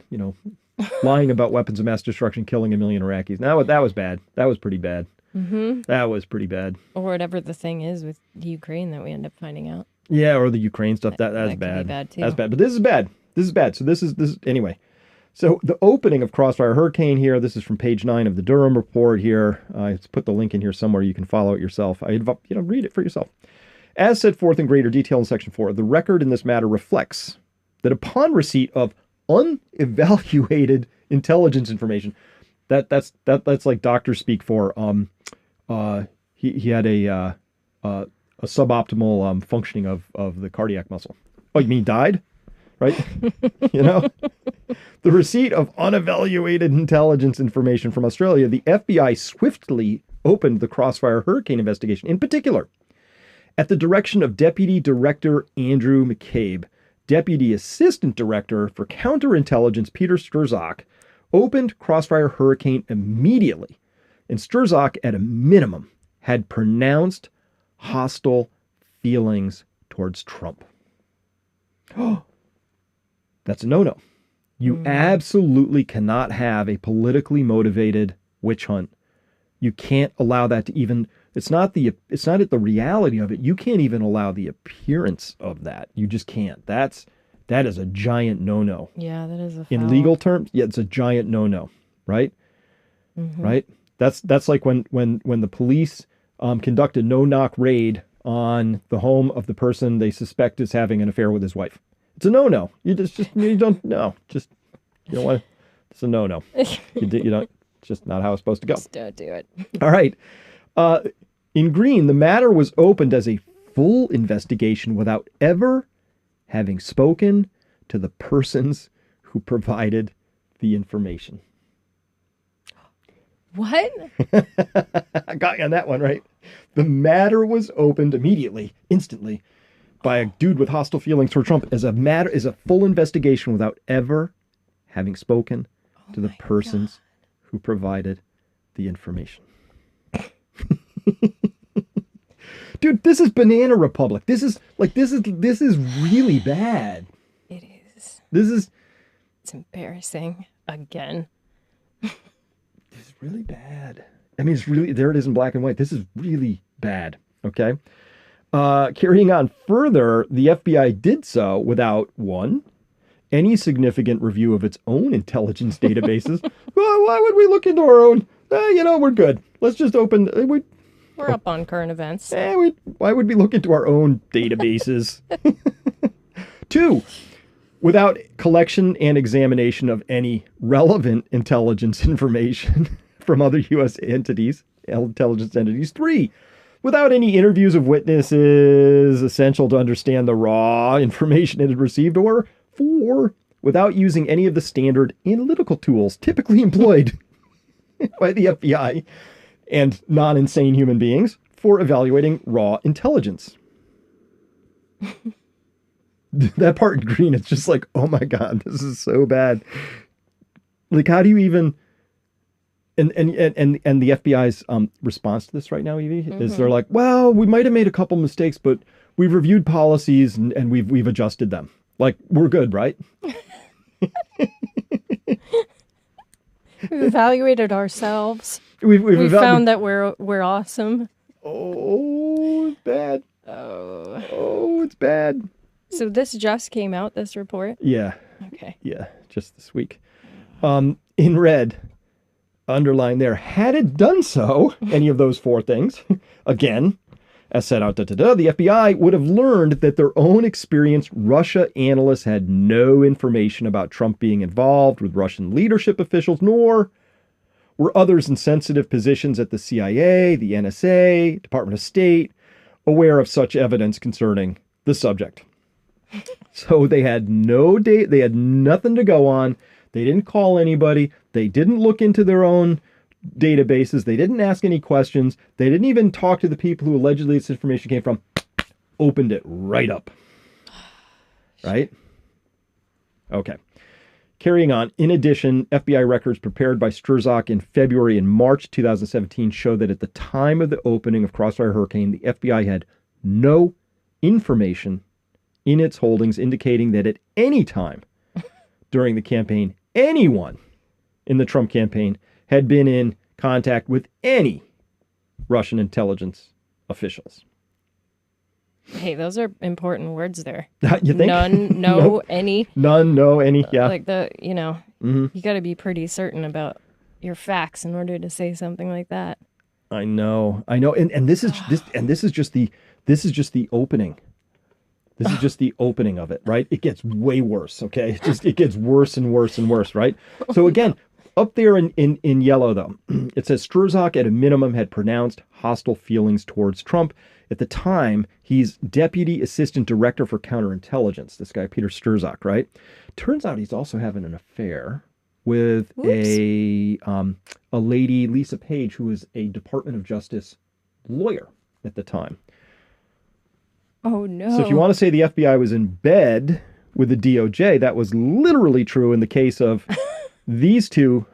lying about weapons of mass destruction, killing 1 million Iraqis. Now that was bad. That was pretty bad. Mm-hmm. That was pretty bad. Or whatever the thing is with Ukraine that we end up finding out. Yeah, or the Ukraine stuff. That's that bad. could be bad too. That's bad. But this is bad. This is bad. So this is anyway. So the opening of Crossfire Hurricane here, this is from page 9 of the Durham report here. I put the link in here somewhere. You can follow it yourself. Read it for yourself. As set forth in greater detail in section 4, the record in this matter reflects that upon receipt of unevaluated intelligence information, that's like doctor speak for he had a suboptimal functioning of the cardiac muscle. Oh, you mean died? Right? The receipt of unevaluated intelligence information from Australia, the FBI swiftly opened the Crossfire Hurricane investigation. In particular, at the direction of Deputy Director Andrew McCabe, Deputy Assistant Director for Counterintelligence Peter Sturzak opened Crossfire Hurricane immediately, and Sturzak, at a minimum, had pronounced hostile feelings towards Trump. That's a no-no. You absolutely cannot have a politically motivated witch hunt. You can't allow that to even... It's not the reality of it. You can't even allow the appearance of that. You just can't. That is a giant no-no. Yeah, that is a foul. In legal terms, yeah, it's a giant no-no, right? Mm-hmm. Right? That's like when the police conduct a no-knock raid on the home of the person they suspect is having an affair with his wife. It's a no-no. You don't know. Just you don't want to. It's a no-no. You don't. It's just not how it's supposed to go. Just don't do it. All right. In green, the matter was opened as a full investigation without ever having spoken to the persons who provided the information. What? I got you on that one, right? The matter was opened immediately, instantly, by a dude with hostile feelings toward Trump as a full investigation without ever having spoken to the persons who provided the information. Dude, this is Banana Republic. This is really bad. It is. It's embarrassing again. This is really bad. I mean, it's really, there it is in black and white. This is really bad. Okay. Carrying on further, the FBI did so without, one, any significant review of its own intelligence databases. Well, why would we look into our own? We're good. Let's just open. We're up on current events. Why would we look into our own databases? 2, without collection and examination of any relevant intelligence information from other U.S. intelligence entities. 3, without any interviews of witnesses essential to understand the raw information it had received. Or 4, without using any of the standard analytical tools typically employed by the FBI and non-insane human beings for evaluating raw intelligence. that part in green, it's just like, oh my God, this is so bad. Like, how do you even? And the FBI's response to this right now, Evie, is they're like, well, we might have made a couple mistakes, but we've reviewed policies and we've adjusted them. Like, we're good, right? We've evaluated ourselves. We've found that we're awesome. Oh, it's bad. Oh, it's bad. So this just came out, this report? Yeah. Okay. Yeah, just this week. In red, underlined there, had it done so, any of those four things, again, as set out, the FBI would have learned that their own experienced Russia analysts had no information about Trump being involved with Russian leadership officials, nor were others in sensitive positions at the CIA, the NSA, Department of State, aware of such evidence concerning the subject. So they had no data, they had nothing to go on. They didn't call anybody. They didn't look into their own databases. They didn't ask any questions. They didn't even talk to the people who allegedly this information came from. Opened it right up. Right? Okay. Carrying on. In addition, FBI records prepared by Strzok in February and March 2017 show that at the time of the opening of Crossfire Hurricane, the FBI had no information in its holdings indicating that at any time during the campaign, anyone in the Trump campaign had been in contact with any Russian intelligence officials. Hey, those are important words there. You think? None, no, Nope. any. None, no, any, yeah. Like you got to be pretty certain about your facts in order to say something like that. I know. And this is just the opening. This is just the opening of it, right? It gets way worse, okay? It gets worse and worse and worse, right? So again, up there in yellow, though, it says Strzok at a minimum had pronounced hostile feelings towards Trump. At the time, he's Deputy Assistant Director for Counterintelligence, this guy, Peter Strzok, right? Turns out he's also having an affair with a lady, Lisa Page, who was a Department of Justice lawyer at the time. Oh, no. So if you want to say the FBI was in bed with the DOJ, that was literally true in the case of these two,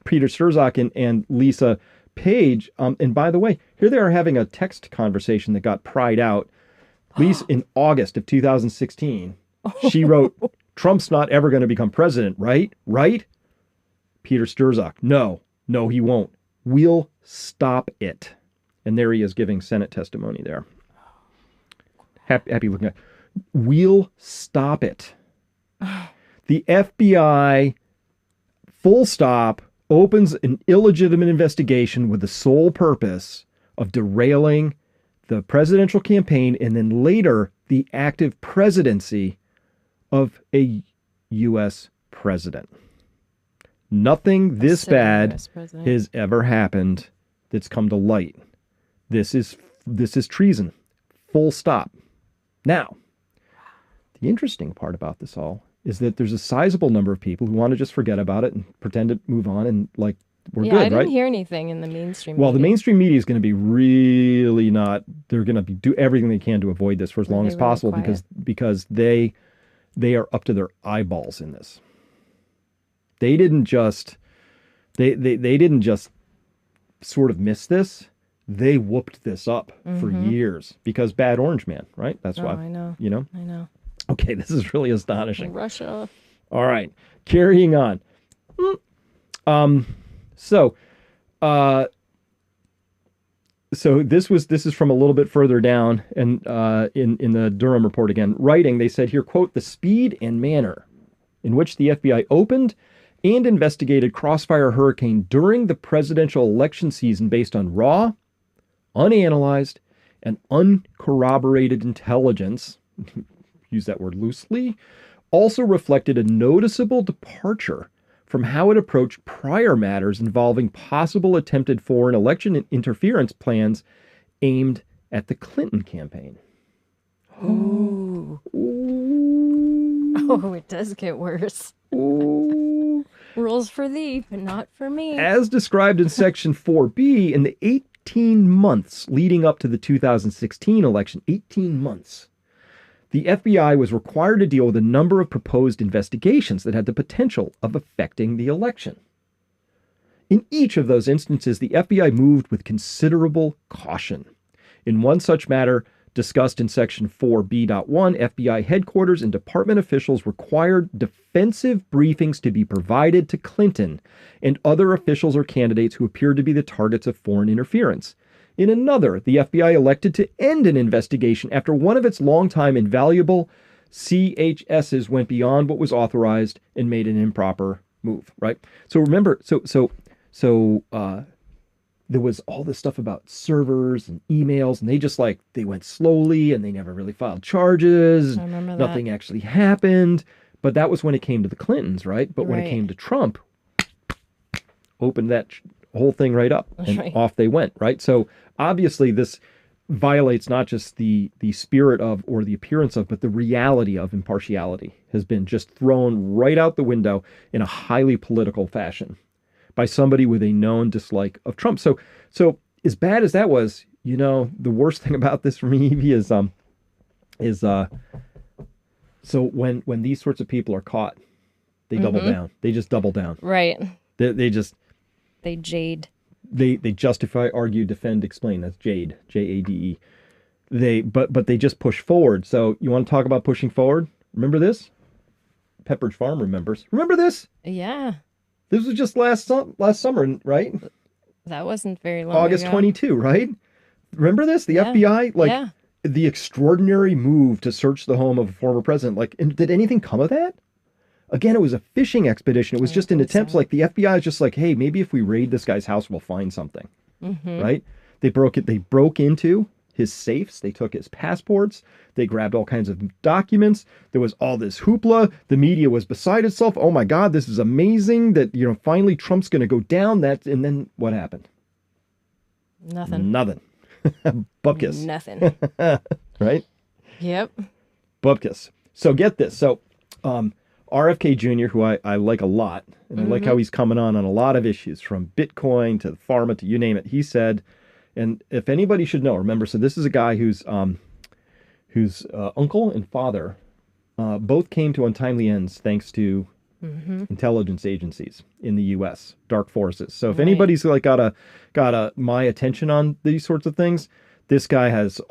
Peter Strzok and Lisa Page. And by the way, here they are having a text conversation that got pried out. Lisa, in August of 2016, she wrote, "Trump's not ever going to become president, right? Right?" Peter Strzok, no, he won't. We'll stop it. And there he is giving Senate testimony there. Happy looking at. We'll stop it. The FBI, full stop, opens an illegitimate investigation with the sole purpose of derailing the presidential campaign and then later the active presidency of a U.S. president. Nothing this bad has ever happened that's come to light. This is treason. Full stop. Now, the interesting part about this all is that there's a sizable number of people who want to just forget about it and pretend to move on and like we're good, right? I didn't hear anything in the mainstream media. Well, the mainstream media is going to be really not. They're going to do everything they can to avoid this for as long as possible because they are up to their eyeballs in this. They didn't just sort of miss this. They whooped this up for years because bad orange man, right? That's why. I know. You know? I know. Okay, this is really astonishing. Russia. All right, carrying on. So this is from a little bit further down and in the Durham report again. Writing, they said here, quote, "The speed and manner in which the FBI opened and investigated Crossfire Hurricane during the presidential election season based on raw, unanalyzed, and uncorroborated intelligence," use that word loosely, "also reflected a noticeable departure from how it approached prior matters involving possible attempted foreign election interference plans aimed at the Clinton campaign." Ooh. Oh, it does get worse. Ooh. Rules for thee, but not for me. As described in Section 4B, in the 18 months leading up to the 2016 election, 18 months, the FBI was required to deal with a number of proposed investigations that had the potential of affecting the election. In each of those instances, the FBI moved with considerable caution. In one such matter, discussed in Section 4B.1, FBI headquarters and department officials required defensive briefings to be provided to Clinton and other officials or candidates who appeared to be the targets of foreign interference. In another, the FBI elected to end an investigation after one of its longtime invaluable CHSs went beyond what was authorized and made an improper move, right? So remember, there was all this stuff about servers and emails, and they went slowly and they never really filed charges. I remember that. Nothing actually happened. But that was when it came to the Clintons, right? But when it came to Trump, opened that whole thing right up and off they went, right? So obviously this violates not just the spirit of or the appearance of, but the reality of impartiality has been just thrown right out the window in a highly political fashion by somebody with a known dislike of Trump. So as bad as that was, the worst thing about this for me, Evie, is so when these sorts of people are caught, they double down. They just double down. Right. They jade. They justify, argue, defend, explain. That's jade, Jade. But they just push forward. So you want to talk about pushing forward? Remember this? Pepperidge Farm remembers. Remember this? Yeah. This was just last summer, right? That wasn't very long August ago. 22, right? Remember this? The FBI, the extraordinary move to search the home of a former president. And did anything come of that? Again, it was a fishing expedition. It was just an attempt. The FBI is just hey, maybe if we raid this guy's house, we'll find something, right? They broke into his safes. They took his passports. They grabbed all kinds of documents. There was all this hoopla. The media was beside itself. Oh my God, this is amazing that, finally Trump's going to go down. And then what happened? Nothing. Bupkis. Nothing. Right? Yep. Bupkis. So get this. So RFK Jr., who I like a lot, and I like how he's coming on a lot of issues, from Bitcoin to pharma to you name it. He said, and if anybody should know, remember, so this is a guy whose uncle and father both came to untimely ends thanks to intelligence agencies in the U.S., dark forces. So if anybody's got my attention on these sorts of things, this guy has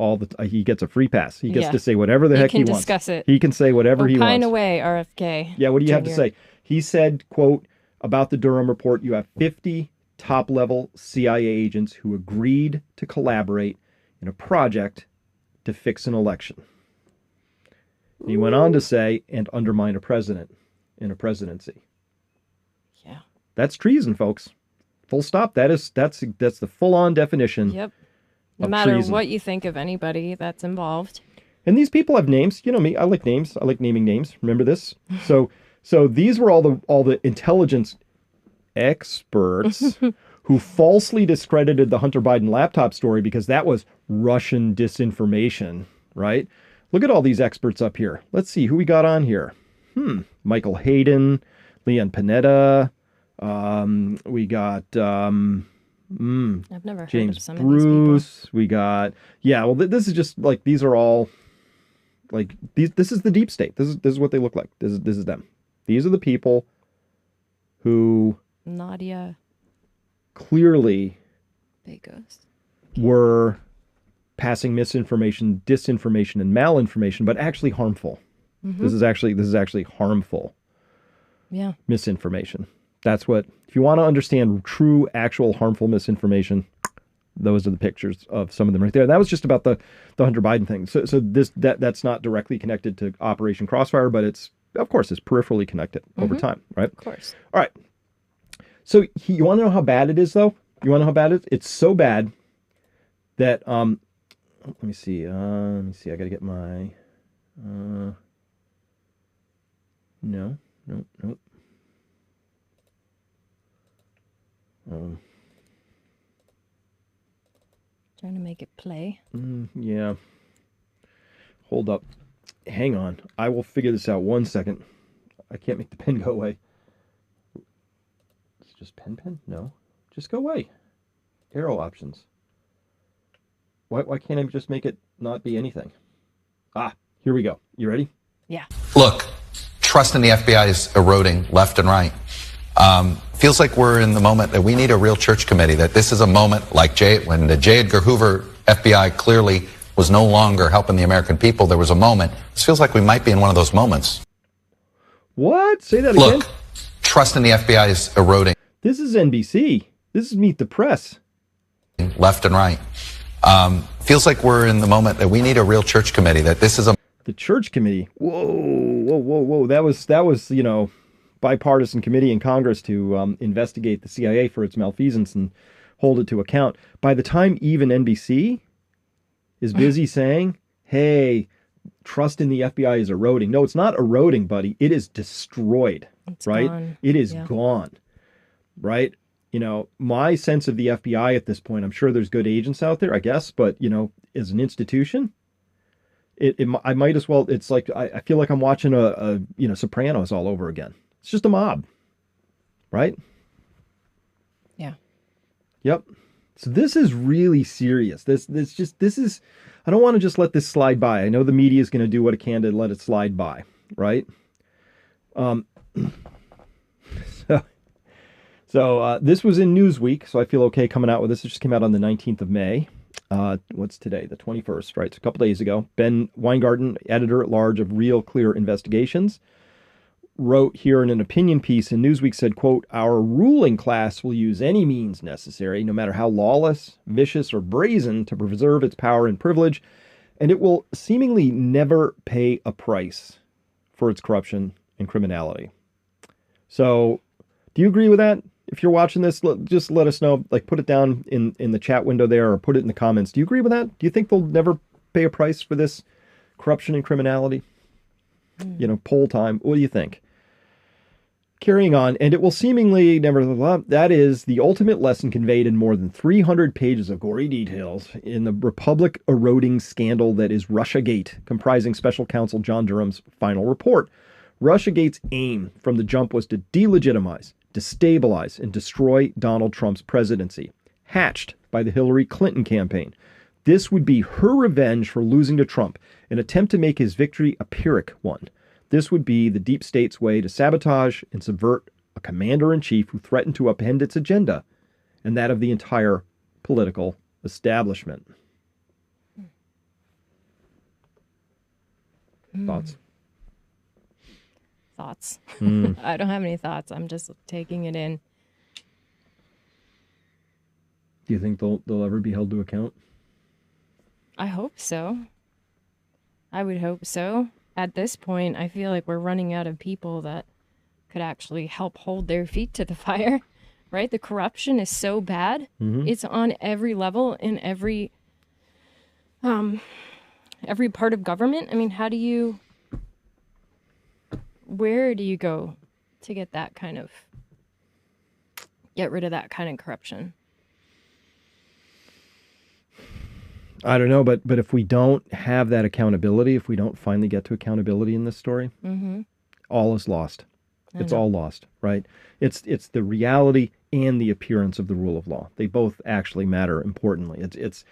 he gets a free pass. He gets to say whatever the heck he wants. He can discuss it. He can say whatever he wants. Opine away, RFK. Yeah, what do you have to say? He said, quote, about the Durham report, you have 50 top-level CIA agents who agreed to collaborate in a project to fix an election. And he went on to say, and undermine a president in a presidency. Yeah. That's treason, folks. Full stop. That's the full-on definition. Yep. No matter what you think of anybody that's involved. And these people have names. You know me. I like names. I like naming names. Remember this? So these were all the intelligence experts who falsely discredited the Hunter Biden laptop story because that was Russian disinformation, right? Look at all these experts up here. Let's see who we got on here. Michael Hayden, Leon Panetta. We got I've never James heard of some Bruce. of these people. We got well. This is just these are all these. This is the deep state. This is what they look like. This is them. These are the people who Nadia clearly Bagos were passing misinformation, disinformation, and malinformation, but actually harmful. This is actually harmful. Yeah. Misinformation. That's what, if you want to understand true, actual harmful misinformation, those are the pictures of some of them right there. That was just about the Hunter Biden thing. So that's not directly connected to Operation Crossfire, but it's peripherally connected over time, right? Of course. All right. So you want to know how bad it is, though? You want to know how bad it is? It's so bad that let me see. I got to get my no. Trying to make it play. Yeah. Hold up. Hang on. I will figure this out. 1 second. I can't make the pen go away. It's just pen? No. Just go away. Arrow options. Why can't I just make it not be anything? Here we go. You ready? Yeah. Look, trust in the FBI is eroding left and right. Feels like we're in the moment that we need a real church committee, that this is a moment like when the J. Edgar Hoover FBI clearly was no longer helping the American people. There was a moment. This feels like we might be in one of those moments. What? Say that again. Look, trust in the FBI is eroding. This is NBC. This is Meet the Press. Left and right. Feels like we're in the moment that we need a real church committee, that this is a... The church committee. Whoa. That was, bipartisan committee in Congress to investigate the CIA for its malfeasance and hold it to account. By the time even NBC is busy saying, hey, trust in the FBI is eroding. No, it's not eroding, buddy. It is destroyed, It's right? gone. It is Yeah. gone, right? My sense of the FBI at this point, I'm sure there's good agents out there, I guess, but, as an institution, I might as well, it's like, I feel like I'm watching a Sopranos all over again. It's just a mob, right? Yeah. Yep. So this is really serious. This is, I don't want to just let this slide by. I know the media is going to do what it can to let it slide by, right? So this was in Newsweek, so I feel okay coming out with this. It just came out on the 19th of May. What's today? The 21st, right? So a couple days ago. Ben Weingarten, editor-at-large of Real Clear Investigations, wrote here in an opinion piece in Newsweek, said, quote, our ruling class will use any means necessary, no matter how lawless, vicious, or brazen, to preserve its power and privilege, and it will seemingly never pay a price for its corruption and criminality. So, do you agree with that? If you're watching this, just let us know. Like, put it down in the chat window there, or put it in the comments. Do you agree with that? Do you think they'll never pay a price for this corruption and criminality? Poll time. What do you think? Carrying on, and it will seemingly never... That is the ultimate lesson conveyed in more than 300 pages of gory details in the republic eroding scandal that is Russiagate, comprising Special Counsel John Durham's final report. Russiagate's aim from the jump was to delegitimize, destabilize, and destroy Donald Trump's presidency, hatched by the Hillary Clinton campaign. This would be her revenge for losing to Trump, an attempt to make his victory a Pyrrhic one. This would be the deep state's way to sabotage and subvert a commander-in-chief who threatened to upend its agenda and that of the entire political establishment. Thoughts? Thoughts. I don't have any thoughts. I'm just taking it in. Do you think they'll ever be held to account? I hope so. I would hope so. At this point, I feel like we're running out of people that could actually help hold their feet to the fire, right? The corruption is so bad. Mm-hmm. It's on every level in every part of government. I mean, where do you go to get rid of that kind of corruption? I don't know, but if we don't have that accountability, if we don't finally get to accountability in this story, all is lost. It's all lost, right? It's the reality and the appearance of the rule of law. They both actually matter importantly. It's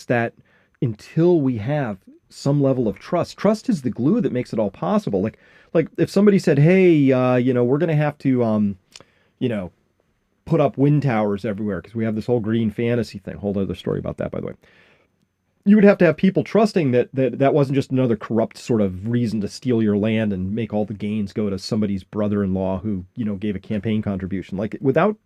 that until we have some level of trust. Trust is the glue that makes it all possible. Like if somebody said, "Hey, we're going to have to, put up wind towers everywhere because we have this whole green fantasy thing." Whole other story about that, by the way. You would have to have people trusting that wasn't just another corrupt sort of reason to steal your land and make all the gains go to somebody's brother-in-law who, gave a campaign contribution. Like without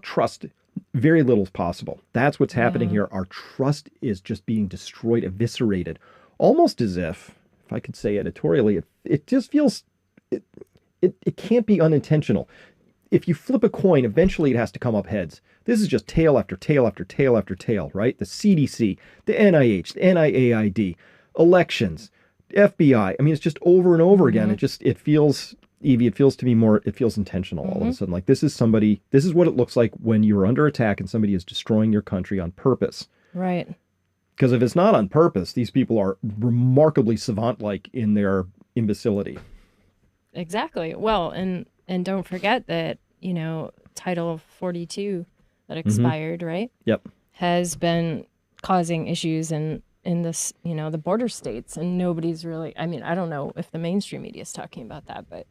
trust, very little is possible. That's what's happening here. Our trust is just being destroyed, eviscerated, almost as if I could say editorially, it just feels, it can't be unintentional. If you flip a coin, eventually it has to come up heads. This is just tail after tail after tail after tail, right? The CDC, the NIH, the NIAID, elections, FBI. I mean, it's just over and over again. It feels, Evie, it feels to me more, it feels intentional all of a sudden. Like this is what it looks like when you're under attack and somebody is destroying your country on purpose. Right. Because if it's not on purpose, these people are remarkably savant-like in their imbecility. Exactly. Well, and don't forget that, Title 42 that expired, right? Yep. Has been causing issues in in this, the border states, and nobody's really, I mean, I don't know if the mainstream media is talking about that, but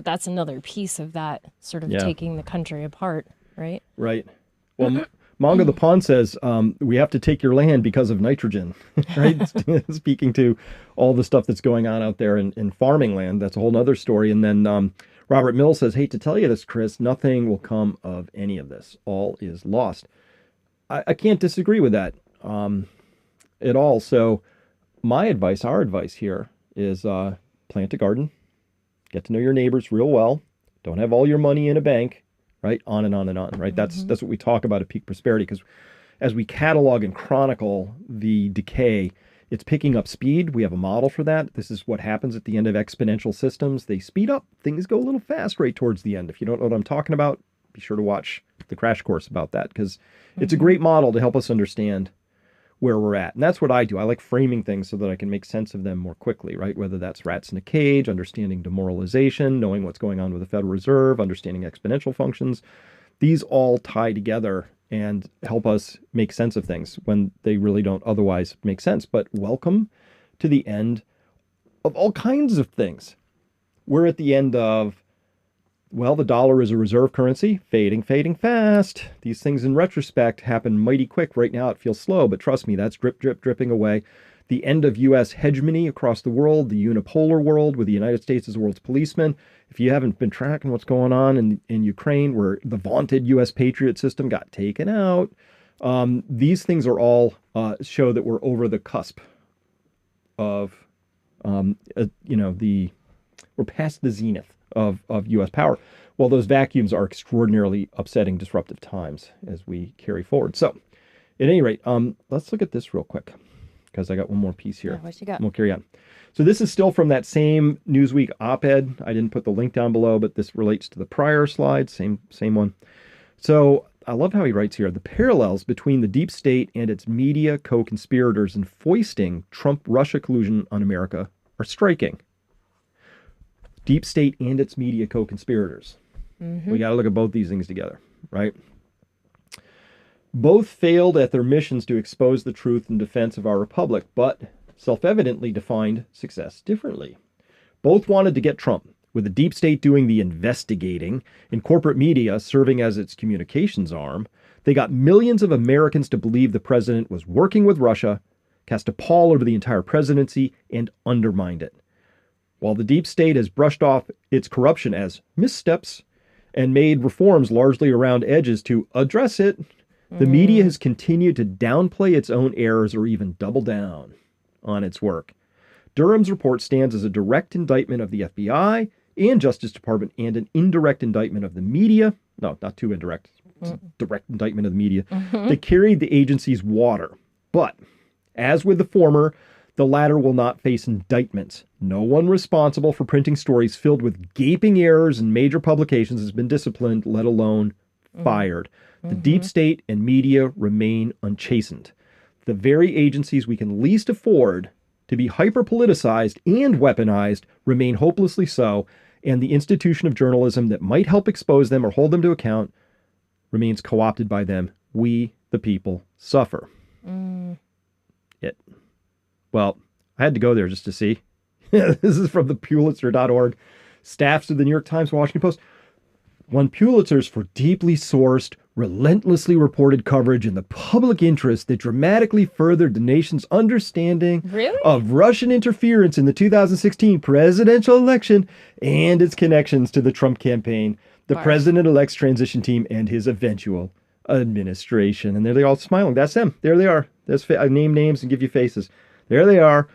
that's another piece of that sort of taking the country apart, right? Right. Well, Mongo the Pawn says, we have to take your land because of nitrogen, right? Speaking to all the stuff that's going on out there in farming land. That's a whole other story. And then Robert Mills says, hate to tell you this, Chris, nothing will come of any of this. All is lost. I can't disagree with that at all. So my advice, our advice here is plant a garden, get to know your neighbors real well. Don't have all your money in a bank, right? On and on and on, right? That's what we talk about at Peak Prosperity, because as we catalog and chronicle the decay, it's picking up speed. We have a model for that. This is what happens at the end of exponential systems. They speed up. Things go a little fast right towards the end. If you don't know what I'm talking about, be sure to watch the crash course about that, because it's a great model to help us understand where we're at. And that's what I do. I like framing things so that I can make sense of them more quickly, right? Whether that's rats in a cage, understanding demoralization, knowing what's going on with the Federal Reserve, understanding exponential functions. These all tie together and help us make sense of things when they really don't otherwise make sense. But welcome to the end of all kinds of things. We're at the end of, well, the dollar is a reserve currency, fading fast. These things in retrospect happen mighty quick. Right now it feels slow, but trust me, that's dripping away. The end of U.S. hegemony across the world, the unipolar world with the United States as the world's policeman. If you haven't been tracking what's going on in Ukraine, where the vaunted U.S. Patriot system got taken out, these things are all show that we're over the cusp of, we're past the zenith of U.S. power. Well, those vacuums are extraordinarily upsetting, disruptive times as we carry forward. So, at any rate, let's look at this real quick, because I got one more piece here. Yeah, what you got? We'll carry on. So this is still from that same Newsweek op-ed. I didn't put the link down below, but this relates to the prior slide, same one. So I love how he writes here, the parallels between the deep state and its media co-conspirators in foisting Trump-Russia collusion on America are striking. Deep state and its media co-conspirators. We got to look at both these things together, right? Both failed at their missions to expose the truth in defense of our republic, but self-evidently defined success differently. Both wanted to get Trump, with the deep state doing the investigating and corporate media serving as its communications arm. They got millions of Americans to believe the president was working with Russia, cast a pall over the entire presidency, and undermined it. While the deep state has brushed off its corruption as missteps and made reforms largely around edges to address it, the media has continued to downplay its own errors or even double down on its work. Durham's report stands as a direct indictment of the FBI and Justice Department and an indirect indictment of the media. No, not too indirect. It's a direct indictment of the media that carried the agency's water. But as with the former, the latter will not face indictments. No one responsible for printing stories filled with gaping errors in major publications has been disciplined, let alone fired. The deep state and media remain unchastened. The very agencies we can least afford to be hyper-politicized and weaponized remain hopelessly so, and the institution of journalism that might help expose them or hold them to account remains co-opted by them. We, the people, suffer. Well, I had to go there just to see. This is from the Pulitzer.org. Staffs of the New York Times, Washington Post won Pulitzers for deeply sourced, relentlessly reported coverage in the public interest that dramatically furthered the nation's understanding of Russian interference in the 2016 presidential election and its connections to the Trump campaign, the president-elect's transition team, and his eventual administration. And there they all smiling. That's them. There they are. I name names and give you faces. There they are,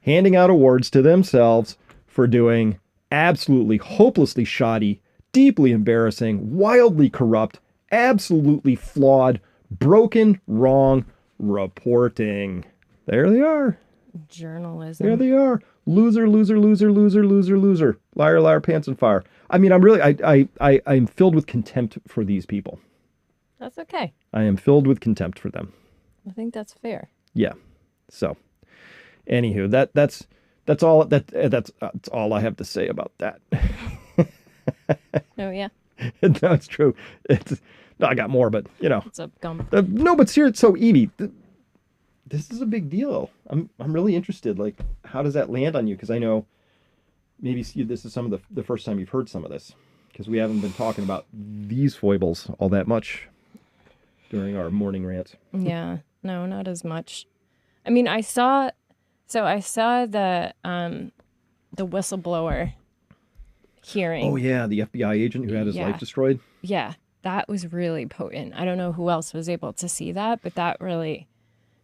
handing out awards to themselves for doing absolutely hopelessly shoddy, deeply embarrassing, wildly corrupt, absolutely flawed, broken, wrong reporting. There they are. Journalism. There they are. Loser, loser, loser, loser, loser, loser. Liar, liar, pants on fire. I mean, I'm filled with contempt for these people. That's okay. I am filled with contempt for them. I think that's fair. Yeah. So, anywho, that's all I have to say about that. Oh yeah. No, it's true. No, I got more, but It's a gum. no, but seriously, so Evie, this is a big deal. I'm really interested. Like, how does that land on you? Because I know maybe this is some of the first time you've heard some of this, because we haven't been talking about these foibles all that much during our morning rants. Yeah, no, not as much. I mean, I saw the whistleblower hearing. Oh yeah, the FBI agent who had his life destroyed. Yeah, that was really potent. I don't know who else was able to see that, but that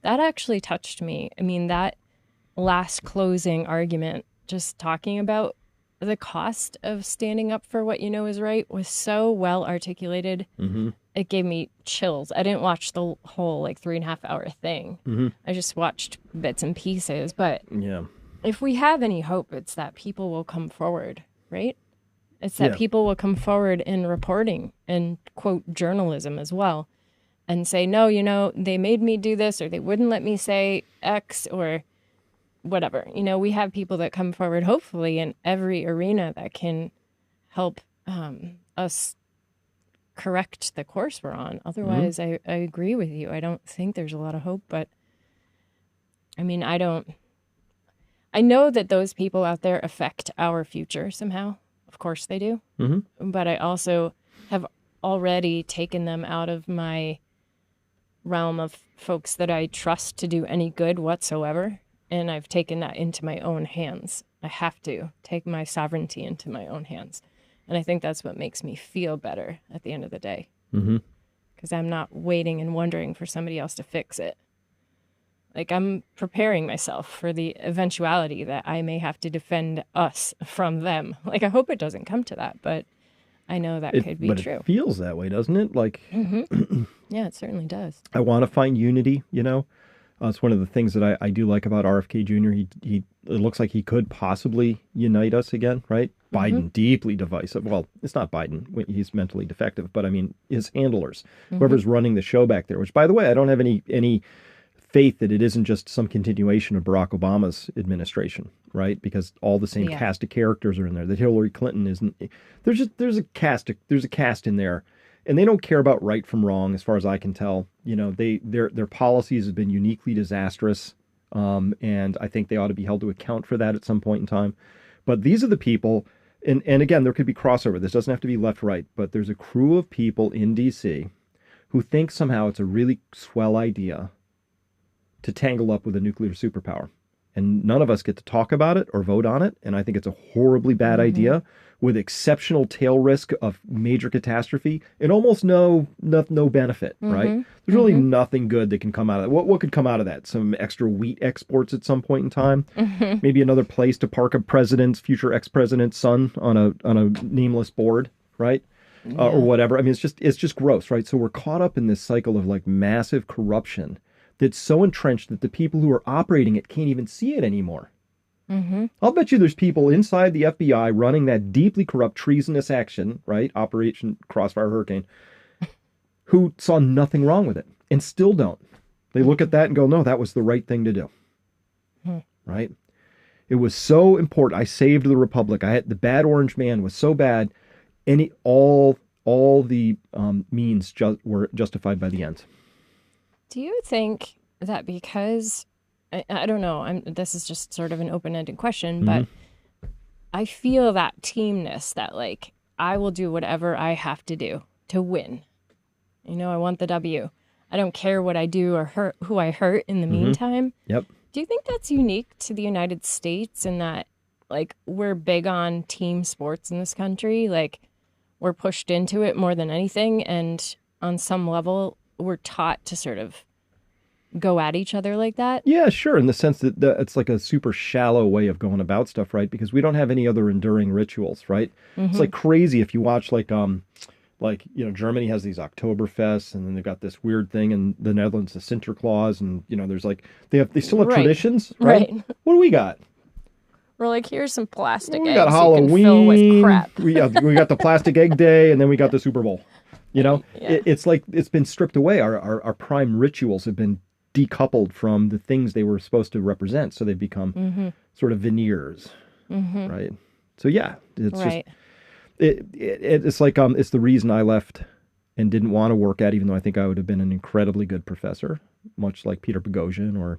actually touched me. I mean, that last closing argument, just talking about the cost of standing up for what you know is right, was so well articulated. Mm-hmm. It gave me chills. I didn't watch the whole 3.5 hour thing. Mm-hmm. I just watched bits and pieces. But yeah, if we have any hope, it's that people will come forward, right? It's that people will come forward in reporting and quote journalism as well and say, no, they made me do this, or they wouldn't let me say X, or whatever. We have people that come forward, hopefully, in every arena that can help us correct the course we're on. Otherwise, I agree with you. I don't think there's a lot of hope, but I mean, I know that those people out there affect our future somehow. Of course they do. Mm-hmm. But I also have already taken them out of my realm of folks that I trust to do any good whatsoever. And I've taken that into my own hands. I have to take my sovereignty into my own hands. And I think that's what makes me feel better at the end of the day. Because I'm not waiting and wondering for somebody else to fix it. I'm preparing myself for the eventuality that I may have to defend us from them. I hope it doesn't come to that, but I know that could be true. It feels that way, doesn't it? Yeah, it certainly does. I want to find unity, It's one of the things that I do like about RFK Jr. He it looks like he could possibly unite us again, right? Biden, deeply divisive. Well, it's not Biden. He's mentally defective. But, I mean, his handlers, whoever's running the show back there, which, by the way, I don't have any faith that it isn't just some continuation of Barack Obama's administration, right? Because all the same cast of characters are in there. That Hillary Clinton isn't. There's a cast in there. And they don't care about right from wrong, as far as I can tell. Their policies have been uniquely disastrous, and I think they ought to be held to account for that at some point in time. But these are the people, and again, there could be crossover. This doesn't have to be left-right, but there's a crew of people in D.C. who think somehow it's a really swell idea to tangle up with a nuclear superpower. And none of us get to talk about it or vote on it, and I think it's a horribly bad idea, with exceptional tail risk of major catastrophe and almost no benefit, right? There's really nothing good that can come out of that. What could come out of that? Some extra wheat exports at some point in time? Maybe another place to park a future ex-president's son on a nameless board, right? Or whatever. I mean, it's just gross, right? So we're caught up in this cycle of massive corruption that's so entrenched that the people who are operating it can't even see it anymore. I'll bet you there's people inside the FBI running that deeply corrupt, treasonous action, right? Operation Crossfire Hurricane, who saw nothing wrong with it and still don't. They look at that and go, no, that was the right thing to do. Right? It was so important. I saved the Republic. The bad orange man was so bad. All the means were justified by the ends. Do you think that because, I don't know, this is just sort of an open-ended question, but I feel that teamness that I will do whatever I have to do to win. I want the W. I don't care what I do or who I hurt in the meantime. Yep. Do you think that's unique to the United States in that we're big on team sports in this country? We're pushed into it more than anything, and on some level we're taught to sort of go at each other like that? Yeah, sure. In the sense that it's a super shallow way of going about stuff, right? Because we don't have any other enduring rituals, right? It's crazy if you watch Germany has these Oktoberfests, and then they've got this weird thing in the Netherlands, the Sinterklaas, and there's they still have traditions, right? What do we got? We're here's some plastic eggs we got Halloween, you can fill with crap. we got the plastic egg day, and then we got the Super Bowl. It's it's been stripped away. Our prime rituals have been decoupled from the things they were supposed to represent, so they've become sort of veneers, right? So yeah, it's just it's the reason I left and didn't want to work at, even though I think I would have been an incredibly good professor. much like Peter Boghossian or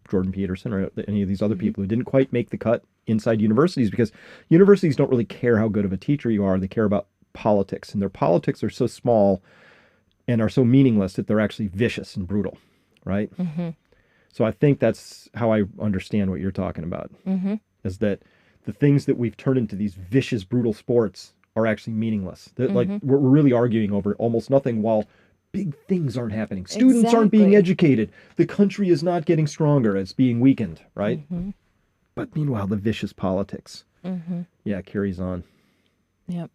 Jordan Peterson or any of these other people who didn't quite make the cut inside universities, because universities don't really care how good of a teacher you are. They care about politics, and their politics are so small and are so meaningless that they're actually vicious and brutal, right? So I think that's how I understand what you're talking about, is that the things that we've turned into these vicious, brutal sports are actually meaningless. That like we're really arguing over almost nothing while big things aren't happening. Students aren't being educated. The country is not getting stronger. It's being weakened, right? But meanwhile, the vicious politics, carries on. Yep.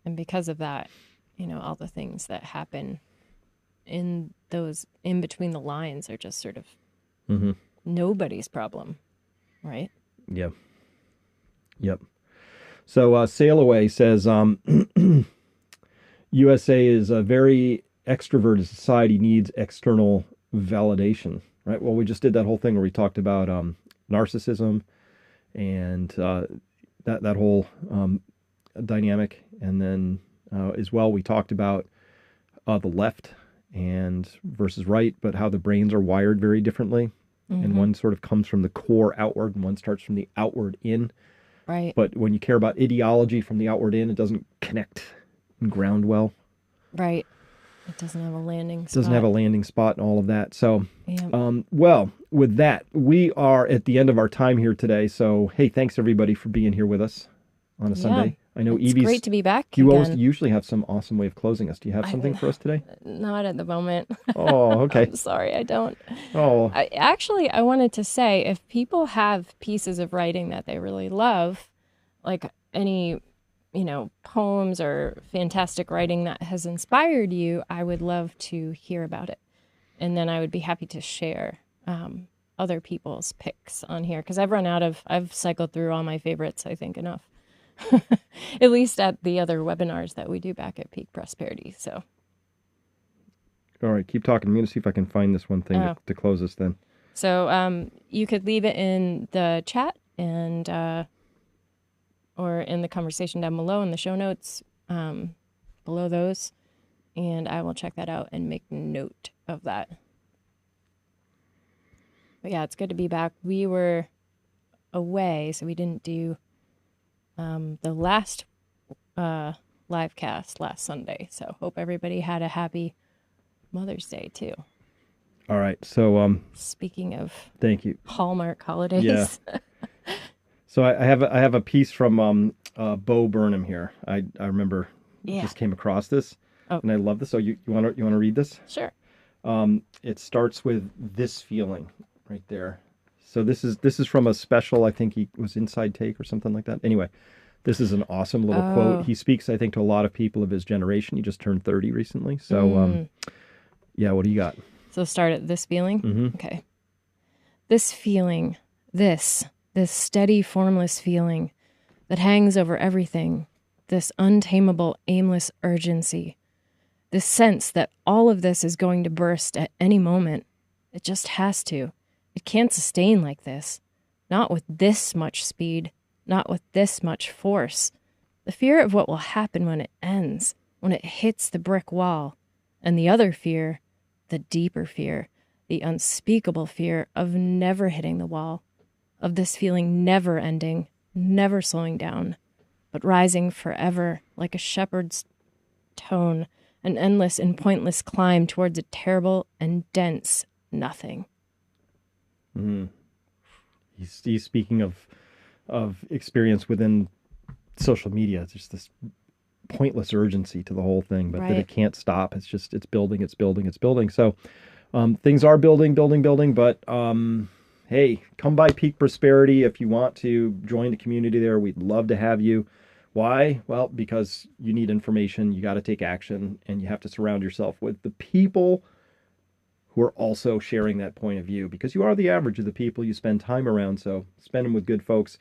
And because of that, you know, all the things that happen in those in between the lines are just sort of nobody's problem, right? Yep. So Sail Away says, USA is a very extroverted society, needs external validation, right? Well, we just did that whole thing where we talked about narcissism and that whole dynamic. And then as well, we talked about the left and versus right, but how the brains are wired very differently. And one sort of comes from the core outward and one starts from the outward in. Right. But when you care about ideology from the outward in, it doesn't connect and ground well. Right. It doesn't have a landing spot. Doesn't have a landing spot and all of that. So, well, with that, we are at the end of our time here today. So, hey, thanks everybody for being here with us on a Sunday. I know it's Evie's great to be back You again. usually have some awesome way of closing us. Do you have something for us today? Not at the moment. Oh, okay. I'm sorry, I don't. Oh, I wanted to say, if people have pieces of writing that they really love, like any, you know, poems or fantastic writing that has inspired you, I would love to hear about it. And then I would be happy to share other people's picks on here, because I've cycled through all my favorites, I think, enough. At least at the other webinars that we do back at Peak Prosperity. So, all right, keep talking. I'm going to see if I can find this one thing to close us then. So you could leave it in the chat and or in the conversation down below in the show notes below those, and I will check that out and make note of that. But yeah, it's good to be back. We were away, so we didn't do the last live cast last Sunday. So hope everybody had a happy Mother's Day too. All right. So speaking of thank you. Hallmark holidays. Yeah. So I have a piece from Bo Burnham here. I remember just came across this and I love this. So you want to read this? Sure. It starts with this feeling right there. So this is from a special, I think he was Inside Take or something like that. Anyway, this is an awesome little quote. He speaks, I think, to a lot of people of his generation. He just turned 30 recently. So, what do you got? So start at this feeling? Okay. This feeling, this steady, formless feeling that hangs over everything, this untamable, aimless urgency, this sense that all of this is going to burst at any moment. It just has to. It can't sustain like this. Not with this much speed. Not with this much force. The fear of what will happen when it ends, when it hits the brick wall. And the other fear, the deeper fear, the unspeakable fear of never hitting the wall. Of this feeling never ending, never slowing down, but rising forever like a shepherd's tone, an endless and pointless climb towards a terrible and dense nothing. He's speaking of experience within social media. It's just this pointless urgency to the whole thing, but that it can't stop. It's building. So things are building, but hey, come by Peak Prosperity if you want to join the community there. We'd love to have you. Why? Well, because you need information, you got to take action, and you have to surround yourself with the people who are also sharing that point of view, because you are the average of the people you spend time around. So spend them with good folks.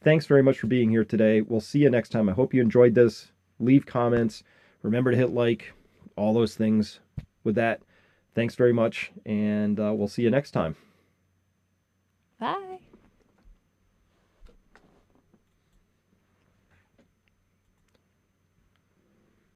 Thanks very much for being here today. We'll see you next time. I hope you enjoyed this. Leave comments. Remember to hit like, all those things. With that, thanks very much, and we'll see you next time. Bye.